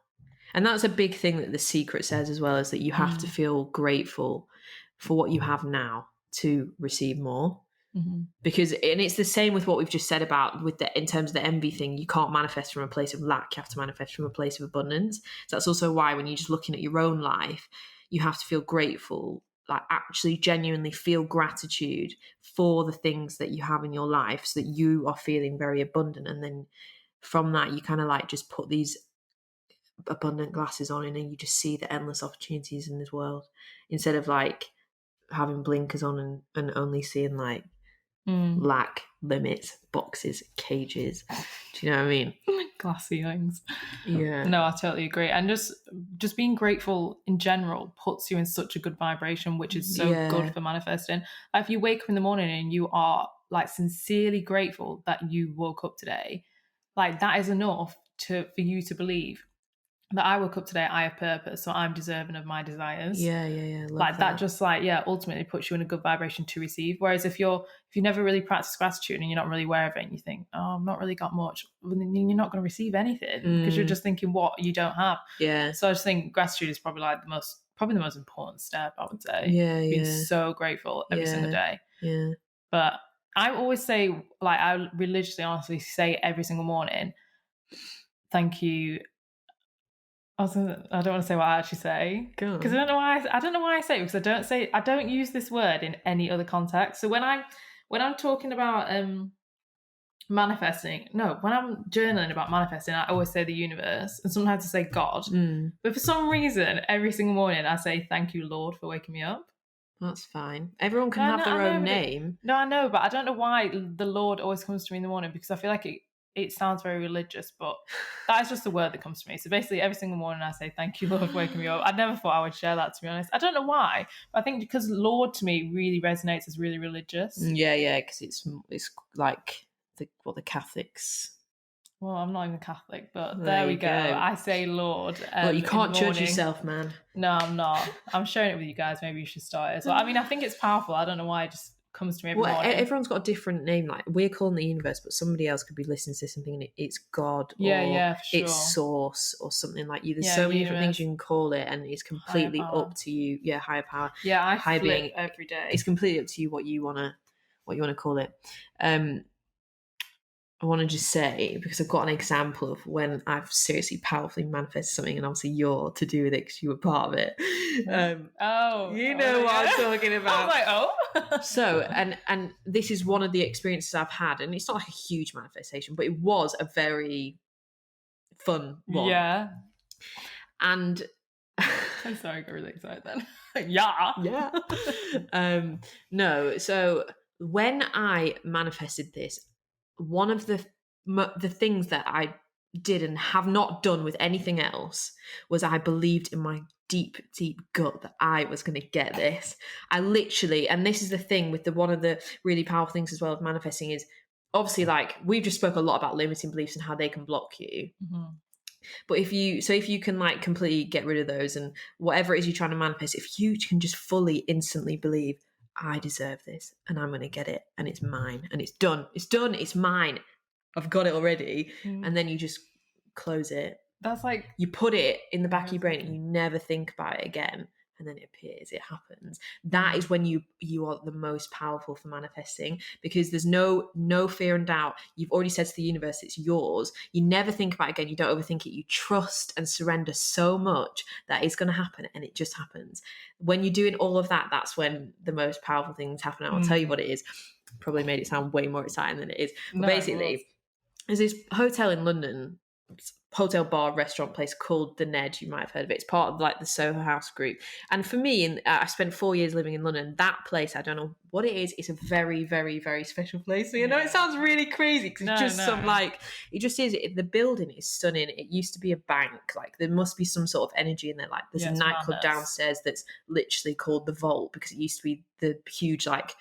And that's a big thing that The Secret says as well, is that you have to feel grateful for what you have now to receive more. Because, and it's the same with what we've just said about in terms of the envy thing, you can't manifest from a place of lack, you have to manifest from a place of abundance. So that's also why when you're just looking at your own life, you have to feel grateful, like actually genuinely feel gratitude for the things that you have in your life, so that you are feeling very abundant. And then from that, you kind of like just put these abundant glasses on, and then you just see the endless opportunities in this world, instead of like having blinkers on and only seeing like lack, limits, boxes, cages. Do you know what I mean? Glass ceilings. Yeah. No, I totally agree. And just being grateful in general puts you in such a good vibration, which is so good for manifesting. Like if you wake up in the morning and you are like sincerely grateful that you woke up today, like that is enough for you to believe that I woke up today, I have purpose, so I'm deserving of my desires. Yeah. Like that just like, ultimately puts you in a good vibration to receive. Whereas if you never really practice gratitude and you're not really aware of it and you think, oh, I've not really got much, well, then you're not going to receive anything because you're just thinking what you don't have. Yeah. So I just think gratitude is probably like the most important step, I would say. Being so grateful every single day. Yeah. But I always say, like I religiously, honestly say every single morning, thank you. I don't want to say what I actually say because I don't know why I say it, because I don't use this word in any other context. So when I'm talking about manifesting, when I'm journaling about manifesting, I always say the universe, and sometimes I say God. But for some reason, every single morning I say thank you, Lord, for waking me up. That's fine. Everyone can have their own name. No, I know, but I don't know why the Lord always comes to me in the morning, because I feel like it sounds very religious, but that is just the word that comes to me. So basically every single morning I say, thank you, Lord, for waking me up. I never thought I would share that, to be honest. I don't know why, but I think because Lord to me really resonates as really religious. Yeah, because it's like the Catholics. Well, I'm not even Catholic, but there we go. I say Lord. Well, you can't judge yourself, man. No, I'm not. I'm sharing it with you guys. Maybe you should start it as well. I mean, I think it's powerful. I don't know why it just comes to me every morning. Everyone's got a different name. Like we're calling the universe, but somebody else could be listening to this and thinking it's God, or for sure. it's source, or something like you. There's so many different things you can call it, and it's completely up to you. Yeah, higher power. Yeah, I flip being every day. It's completely up to you what you wanna call it. I want to just say, because I've got an example of when I've seriously powerfully manifested something, and obviously you're to do with it because you were part of it. You know what I'm talking about. I was like, oh. So, and this is one of the experiences I've had, and it's not like a huge manifestation, but it was a very fun one. Yeah. And I'm sorry, I got really excited then. Yeah. No, so when I manifested this, one of the things that I did and have not done with anything else was I believed in my deep gut that I was going to get this. I literally, and this is the thing with one of the really powerful things as well of manifesting is obviously, like, we've just spoke a lot about limiting beliefs and how they can block you. Mm-hmm. But if you can like completely get rid of those, and whatever it is you're trying to manifest, if you can just fully instantly believe, I deserve this and I'm going to get it and it's mine and it's done, it's mine, I've got it already. And then you just close it. That's like, you put it in the back of your brain and you never think about it again, and then it appears, it happens. That is when you are the most powerful for manifesting, because there's no fear and doubt. You've already said to the universe it's yours. You never think about it again. You don't overthink it. You trust and surrender so much that it's going to happen, and it just happens. When you're doing all of that, that's when the most powerful things happen. I'll tell you what it is. Probably made it sound way more exciting than it is. But basically, there's this hotel in London, hotel bar restaurant place called the Ned. You might have heard of it. It's part of like the Soho House group. And for me, I spent 4 years living in London. That place, I don't know what it is. It's a very, very, very special place. So, I know it sounds really crazy because it's just it just is. The building is stunning. It used to be a bank. Like, there must be some sort of energy in there. Like, there's a nightclub downstairs that's literally called the Vault, because it used to be the huge like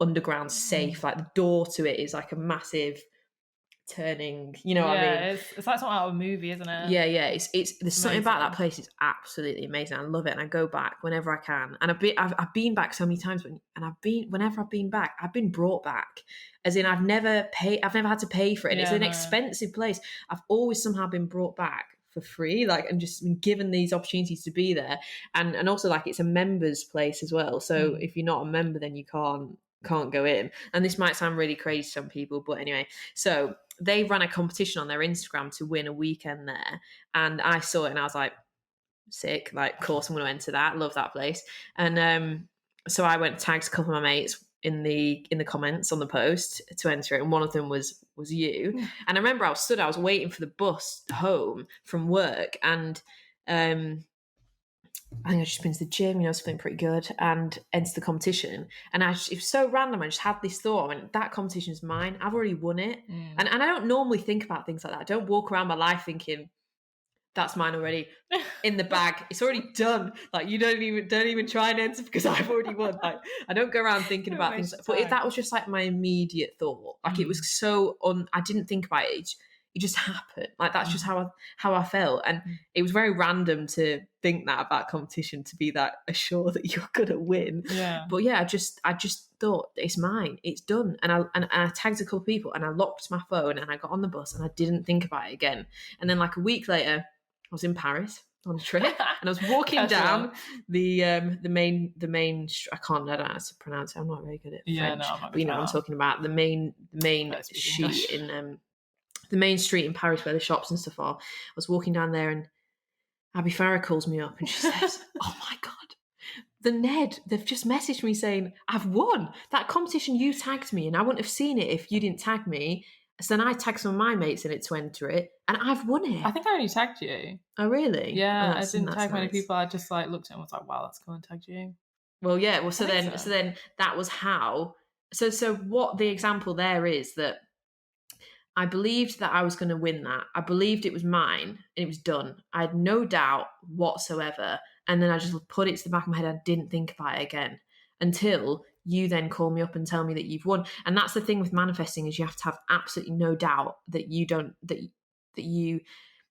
underground safe. Like, the door to it is like a massive turning, what I mean? It's like something out of a movie, isn't it? Yeah. It's there's something about that place. It's absolutely amazing. I love it, and I go back whenever I can. And I've been back so many times, whenever I've been back, I've been brought back. As in, I've never had to pay for it. It's an expensive place. I've always somehow been brought back for free, like, and just been given these opportunities to be there. And also, like, it's a members place as well. So if you're not a member, then you can't go in. And this might sound really crazy to some people, but anyway, so they ran a competition on their Instagram to win a weekend there, and I saw it and I was like, sick, like, of course I'm going to enter that. Love that place. And so I went, tagged a couple of my mates in the comments on the post to enter it, and one of them was you. And I remember I was waiting for the bus home from work, and I think I just been to the gym, I was feeling pretty good, and entered the competition. And it was so random. I just had this thought. I went, that competition is mine. I've already won it. And I don't normally think about things like that. I don't walk around my life thinking, that's mine already, in the bag. It's already done. Like, you don't even try and enter because I've already won. Like, I don't go around thinking about things. But that was just like my immediate thought. Like, it was so I didn't think about it. It just happened. Like, that's just how I felt. And it was very random to think that about competition, to be that assured that you're gonna win. Yeah. But yeah, I just thought, it's mine. It's done. And I tagged a couple of people, and I locked my phone, and I got on the bus, and I didn't think about it again. And then like a week later, I was in Paris on a trip, and I was walking down the main I don't know how to pronounce it. I'm not very good at French. But I'm talking about the main sheet in the main street in Paris where the shops and stuff are. I was walking down there, and Abby Farah calls me up, and she says, oh my God, the Ned, they've just messaged me saying, I've won that competition. You tagged me, and I wouldn't have seen it if you didn't tag me. So then I tagged some of my mates in it to enter it, and I've won it. I think I only tagged you. Oh, really? Yeah, I didn't tag many people. I just like looked at it and was like, wow, that's cool, and tagged you. Well, yeah. Well, so then that was how. So what the example there is that I believed that I was going to win that. I believed it was mine, and it was done. I had no doubt whatsoever. And then I just put it to the back of my head. I didn't think about it again until you then call me up and tell me that you've won. And that's the thing with manifesting, is you have to have absolutely no doubt that you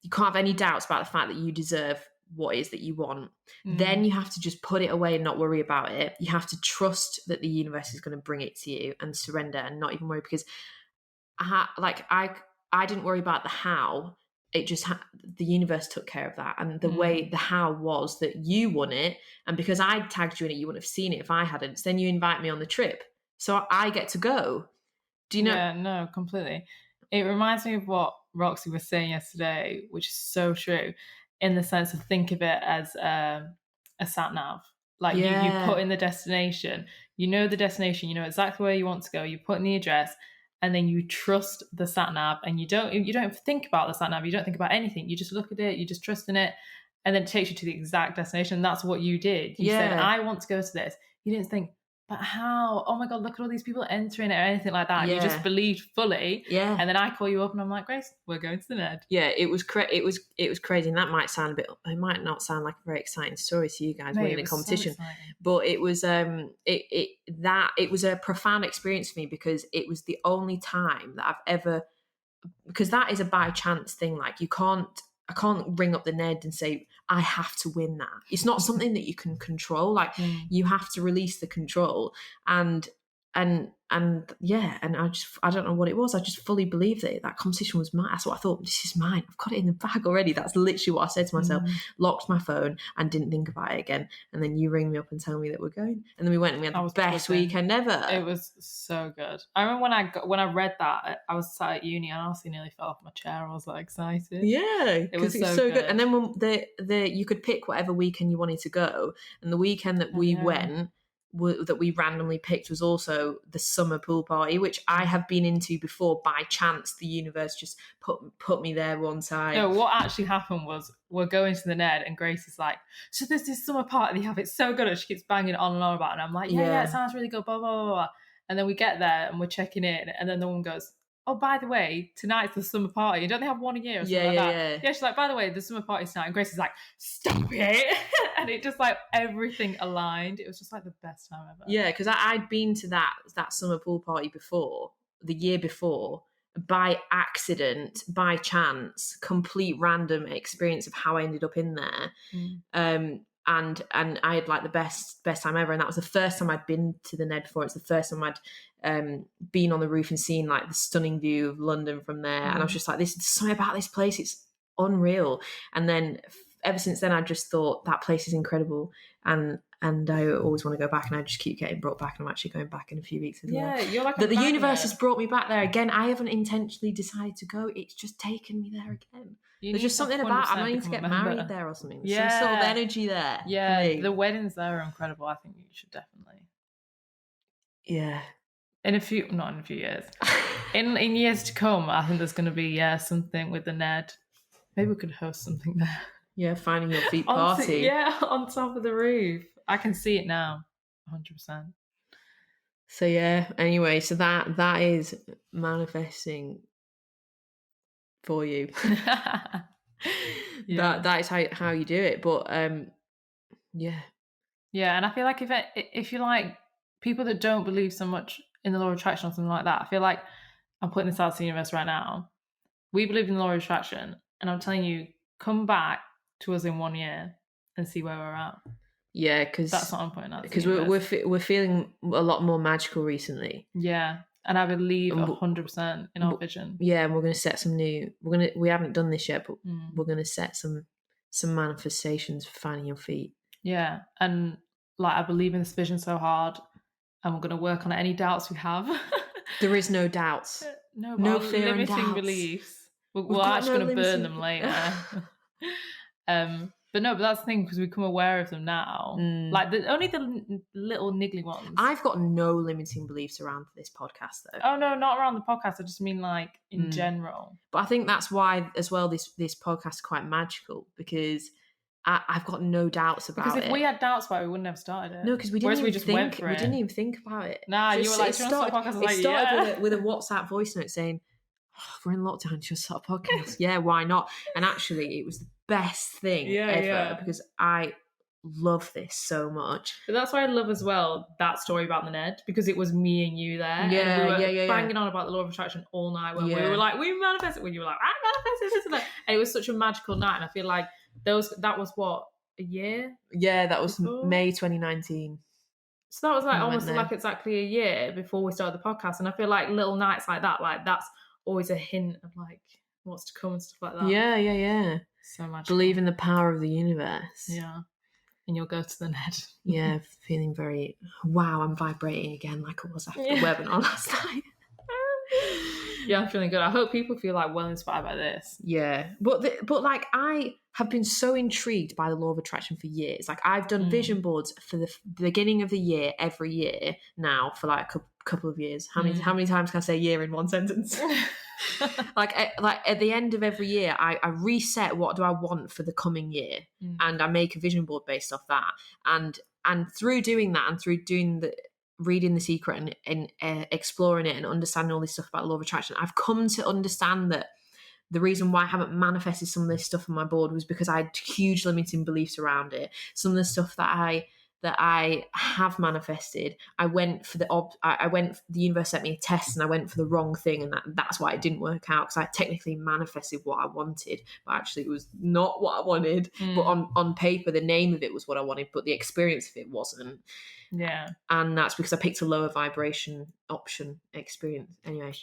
can't have any doubts about the fact that you deserve what it is that you want. Then you have to just put it away and not worry about it. You have to trust that the universe is going to bring it to you, and surrender and not even worry, because I didn't worry about the how. It just the universe took care of that. And the way the how was that you won it, and because I tagged you in it, you wouldn't have seen it if I hadn't. So then you invite me on the trip, so I get to go. Do you know? Yeah, no, completely. It reminds me of what Roxy was saying yesterday, which is so true, in the sense of think of it as a sat nav. Like you put in the destination, you know the destination, you know exactly where you want to go, you put in the address, and then you trust the sat nav, and you don't think about the sat nav, you don't think about anything, you just look at it, you just trust in it, and then it takes you to the exact destination. And that's what you did. You said, I want to go to this. You didn't think, but how? Oh my God, look at all these people entering it or anything like that. You just believed fully. Yeah. And then I call you up and I'm like, Grace, we're going to the Ned. Yeah, it was crazy. And that might sound a bit, it might not sound like a very exciting story to you guys winning a competition. So but it was it was a profound experience for me, because it was the only time that I've ever, because that is a by chance thing. Like I can't ring up the Ned and say, I have to win that. It's not something that you can control. Like you have to release the control. And I don't know what it was. I just fully believed that competition was mine. That's what I thought. This is mine. I've got it in the bag already. That's literally what I said to myself. Locked my phone and didn't think about it again. And then you ring me up and tell me that we're going. And then we went and we had the best weekend ever. It was so good. I remember when I read that, I was sat at uni and I honestly nearly fell off my chair. I was like excited. Yeah, it was so good. And then when you could pick whatever weekend you wanted to go, and the weekend that we went, that we randomly picked, was also the summer pool party, which I have been into before by chance. The universe just put me there one time. No, what actually happened was we're going to the Ned and Grace is like, so there's this summer party they have, it's so good, and she keeps banging on and on about it, and I'm like, yeah, it sounds really good, blah, blah, blah, blah. And then we get there and we're checking in, and then the woman goes, oh, by the way, tonight's the summer party. Don't they have one a year or something like that? Yeah, she's like, by the way, the summer party's tonight. And Grace is like, stop it. And it just like everything aligned. It was just like the best time ever. Yeah, because I'd been to that summer pool party before, the year before, by accident, by chance, complete random experience of how I ended up in there. And I had like the best time ever, and that was the first time I'd been to the Ned before. It's the first time I'd been on the roof and seen like the stunning view of London from there, and I was just like, there's something about this place, it's unreal. And then ever since then I just thought that place is incredible, and I always want to go back, and I just keep getting brought back, and I'm actually going back in a few weeks as well. You're like the universe has brought me back there again. I haven't intentionally decided to go, it's just taken me there again. There's just something about, I need to get married there or something. There's some sort of energy there. Yeah, the weddings there are incredible. I think you should definitely. Yeah. Not in a few years. in years to come, I think there's going to be something with the Ned. Maybe we could host something there. Yeah, finding your feet party. On top of the roof. I can see it now, 100%. So yeah, anyway, so that is manifesting for you. That is how you do it. But yeah, and I feel like if you like people that don't believe so much in the law of attraction or something like that, I feel like I'm putting this out to the universe right now. We believe in the law of attraction, and I'm telling you, come back to us in 1 year and see where we're at. Yeah, because that's what I'm putting out. Because we're feeling a lot more magical recently. Yeah, and I believe 100% in our vision. Yeah, and we're going to set some new. We haven't done this yet, but we're going to set some manifestations for finding your feet. Yeah, and like I believe in this vision so hard, and we're going to work on any doubts we have. There is no doubts. No fear and doubts. Beliefs. We're actually going to burn them later. But that's the thing, because we become aware of them now. Like only the little niggly ones. I've got no limiting beliefs around this podcast, though. Oh no, not around the podcast. I just mean like in general. But I think that's why, as well, this podcast is quite magical, because I've got no doubts about it. Because if we had doubts about it, we wouldn't have started it. No, because we didn't even think about it. Nah, you were like, do you want to start a podcast? It started with a WhatsApp voice note saying, we're in lockdown, just start a podcast. Yeah, why not? And actually, it was the best thing ever, because I love this so much. But that's why I love as well that story about the Ned, because it was me and you there. And we were banging on about the law of attraction all night when we were like, we manifested, when you were like, I manifested this and that. And it was such a magical night, and I feel like that was what, a year? Yeah, that was before? May 2019. So that was like almost like exactly a year before we started the podcast. And I feel like little nights like that, like that's always a hint of like what's to come and stuff like that. Yeah. So much. Believe in the power of the universe. Yeah. And you'll go to the Ned. Yeah, feeling very, wow, I'm vibrating again like I was after the webinar last night. Yeah, I'm feeling good. I hope people feel like well inspired by this. Yeah, but like I have been so intrigued by the law of attraction for years. Like I've done vision boards for the beginning of the year every year now for like a couple of years. How many times can I say year in one sentence? like at the end of every year, I reset what do I want for the coming year, and I make a vision board based off that. And through doing that, and through doing reading The Secret and exploring it and understanding all this stuff about law of attraction, I've come to understand that the reason why I haven't manifested some of this stuff on my board was because I had huge limiting beliefs around it. Some of the stuff that I have manifested, I went for the universe sent me a test and I went for the wrong thing, and that's why it didn't work out, because I technically manifested what I wanted, but actually it was not what I wanted. But on paper, the name of it was what I wanted, but the experience of it wasn't. Yeah. And that's because I picked a lower vibration option experience anyway.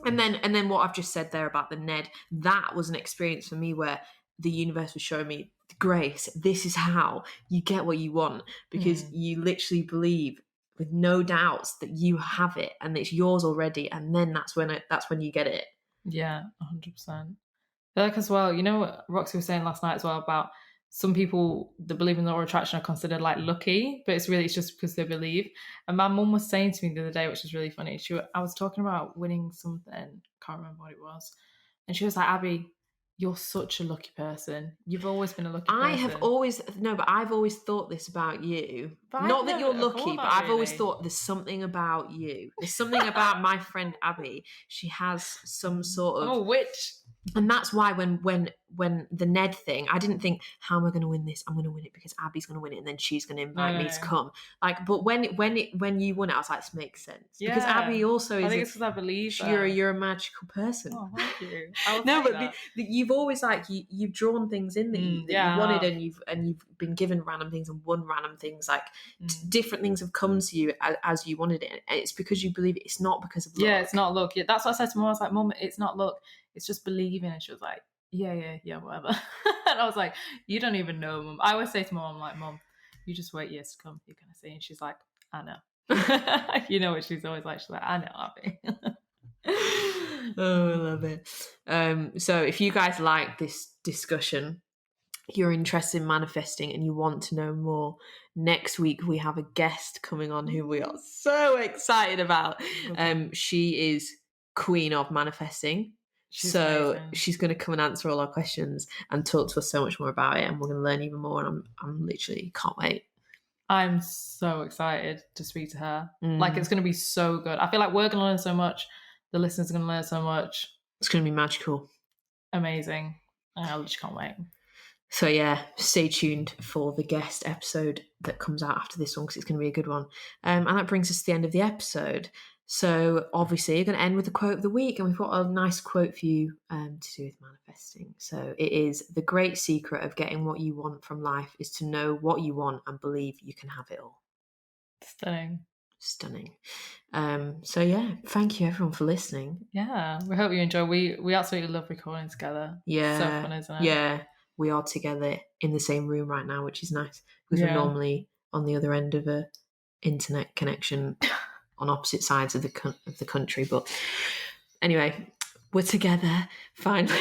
And then what I've just said there about the Ned, that was an experience for me where the universe was showing me, Grace, this is how you get what you want, because you literally believe with no doubts that you have it and it's yours already, and then that's when you get it. Yeah, 100%. I feel like as well, you know what Roxy was saying last night as well about some people that believe in the law of attraction are considered like lucky, but it's just because they believe. And my mum was saying to me the other day, which was really funny, I was talking about winning something, can't remember what it was, and she was like, Abby, you're such a lucky person. You've always been a lucky person. I've always thought this about you. But not that you're lucky, but I've always really thought there's something about you. There's something about my friend Abby. She has some sort of... I'm a witch. And that's why when the Ned thing, I didn't think, how am I going to win this? I'm going to win it because Abby's going to win it, and then she's going to invite me to come. Like, but when you won it, I was like, this makes sense. Yeah. Because Abby also is... I think it's because I believe you're a magical person. Oh, thank you. No, but you've always like you've drawn things in that you wanted, and you've been given random things and won random things. Like different things have come to you as you wanted it, and it's because you believe it. It's not because of luck. Yeah, it's not luck. Yeah, that's what I said to Mum. I was like, Mum, it's not luck. It's just believing. And she was like, yeah, whatever. And I was like, you don't even know, Mum. I always say to Mum, I'm like, Mum, you just wait years to come, you're gonna see. And she's like, I know. You know what she's always like? She's like, I know, Abby. Oh, I love it. So if you guys like this discussion, you're interested in manifesting and you want to know more, next week we have a guest coming on who we are so excited about. She is queen of manifesting. She's going to come and answer all our questions and talk to us so much more about it, and we're going to learn even more, and I'm literally can't wait. I'm so excited to speak to her. Like, it's going to be so good. I feel like we're going to learn so much. The listeners are going to learn so much. It's going to be magical. Amazing. I just can't wait. So yeah, stay tuned for the guest episode that comes out after this one, because it's going to be a good one. And that brings us to the end of the episode. So obviously you're going to end with the quote of the week, and we've got a nice quote for you to do with manifesting. So it is, the great secret of getting what you want from life is to know what you want and believe you can have it all. Stunning. So yeah, thank you everyone for listening. Yeah, we hope you enjoy. We absolutely love recording together. Yeah, so fun, isn't it? Yeah, we are together in the same room right now, which is nice, because we're normally on the other end of a internet connection on opposite sides of the country. But anyway, we're together finally.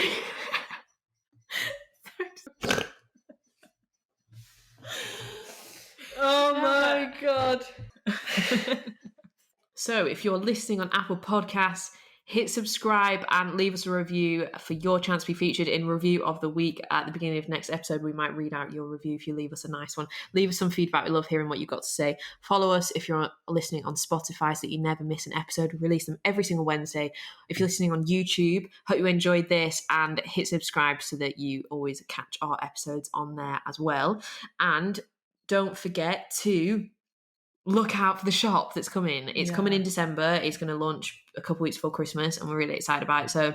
Oh my God. So if you're listening on Apple Podcasts, hit subscribe and leave us a review for your chance to be featured in Review of the Week. At the beginning of next episode, we might read out your review if you leave us a nice one. Leave us some feedback. We love hearing what you've got to say. Follow us if you're listening on Spotify so that you never miss an episode. We release them every single Wednesday. If you're listening on YouTube, hope you enjoyed this, and hit subscribe so that you always catch our episodes on there as well. And don't forget to look out for the shop that's coming. It's coming in December. It's going to launch a couple weeks before Christmas, and we're really excited about it. So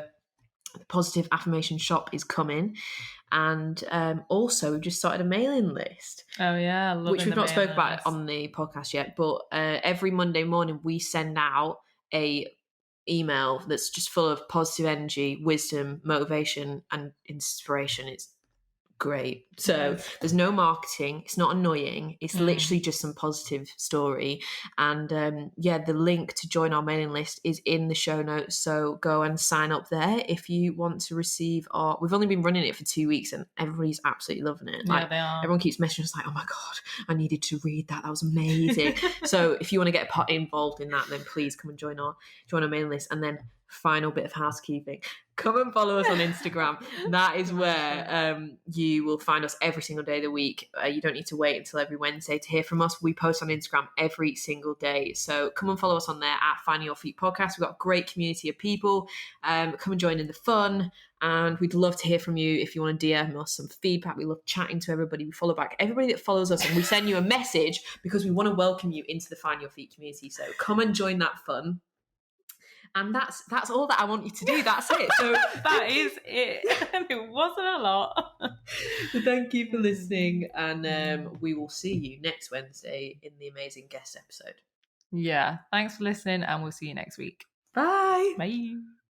the Positive Affirmation shop is coming. And also we've just started a mailing list. Oh yeah, which we've not spoken about on the podcast yet, but every Monday morning we send out a email that's just full of positive energy, wisdom, motivation and inspiration. It's great. So there's no marketing. It's not annoying. It's literally just some positive story. And the link to join our mailing list is in the show notes. So go and sign up there if you want to receive our. We've only been running it for 2 weeks and everybody's absolutely loving it. Like, they are. Everyone keeps messaging us like, oh my God, I needed to read that. That was amazing. So if you want to get involved in that, then please come and join our mailing list. And then final bit of housekeeping. Come and follow us on Instagram. That is where you will find us every single day of the week. You don't need to wait until every Wednesday to hear from us. We post on Instagram every single day. So come and follow us on there at Finding Your Feet Podcast. We've got a great community of people. Come and join in the fun. And we'd love to hear from you if you want to DM us some feedback. We love chatting to everybody. We follow back everybody that follows us, and we send you a message because we want to welcome you into the Find Your Feet community. So come and join that fun. And that's all that I want you to do. That's it. So that is it. It wasn't a lot. So thank you for listening. And we will see you next Wednesday in the amazing guest episode. Yeah. Thanks for listening, and we'll see you next week. Bye. Bye.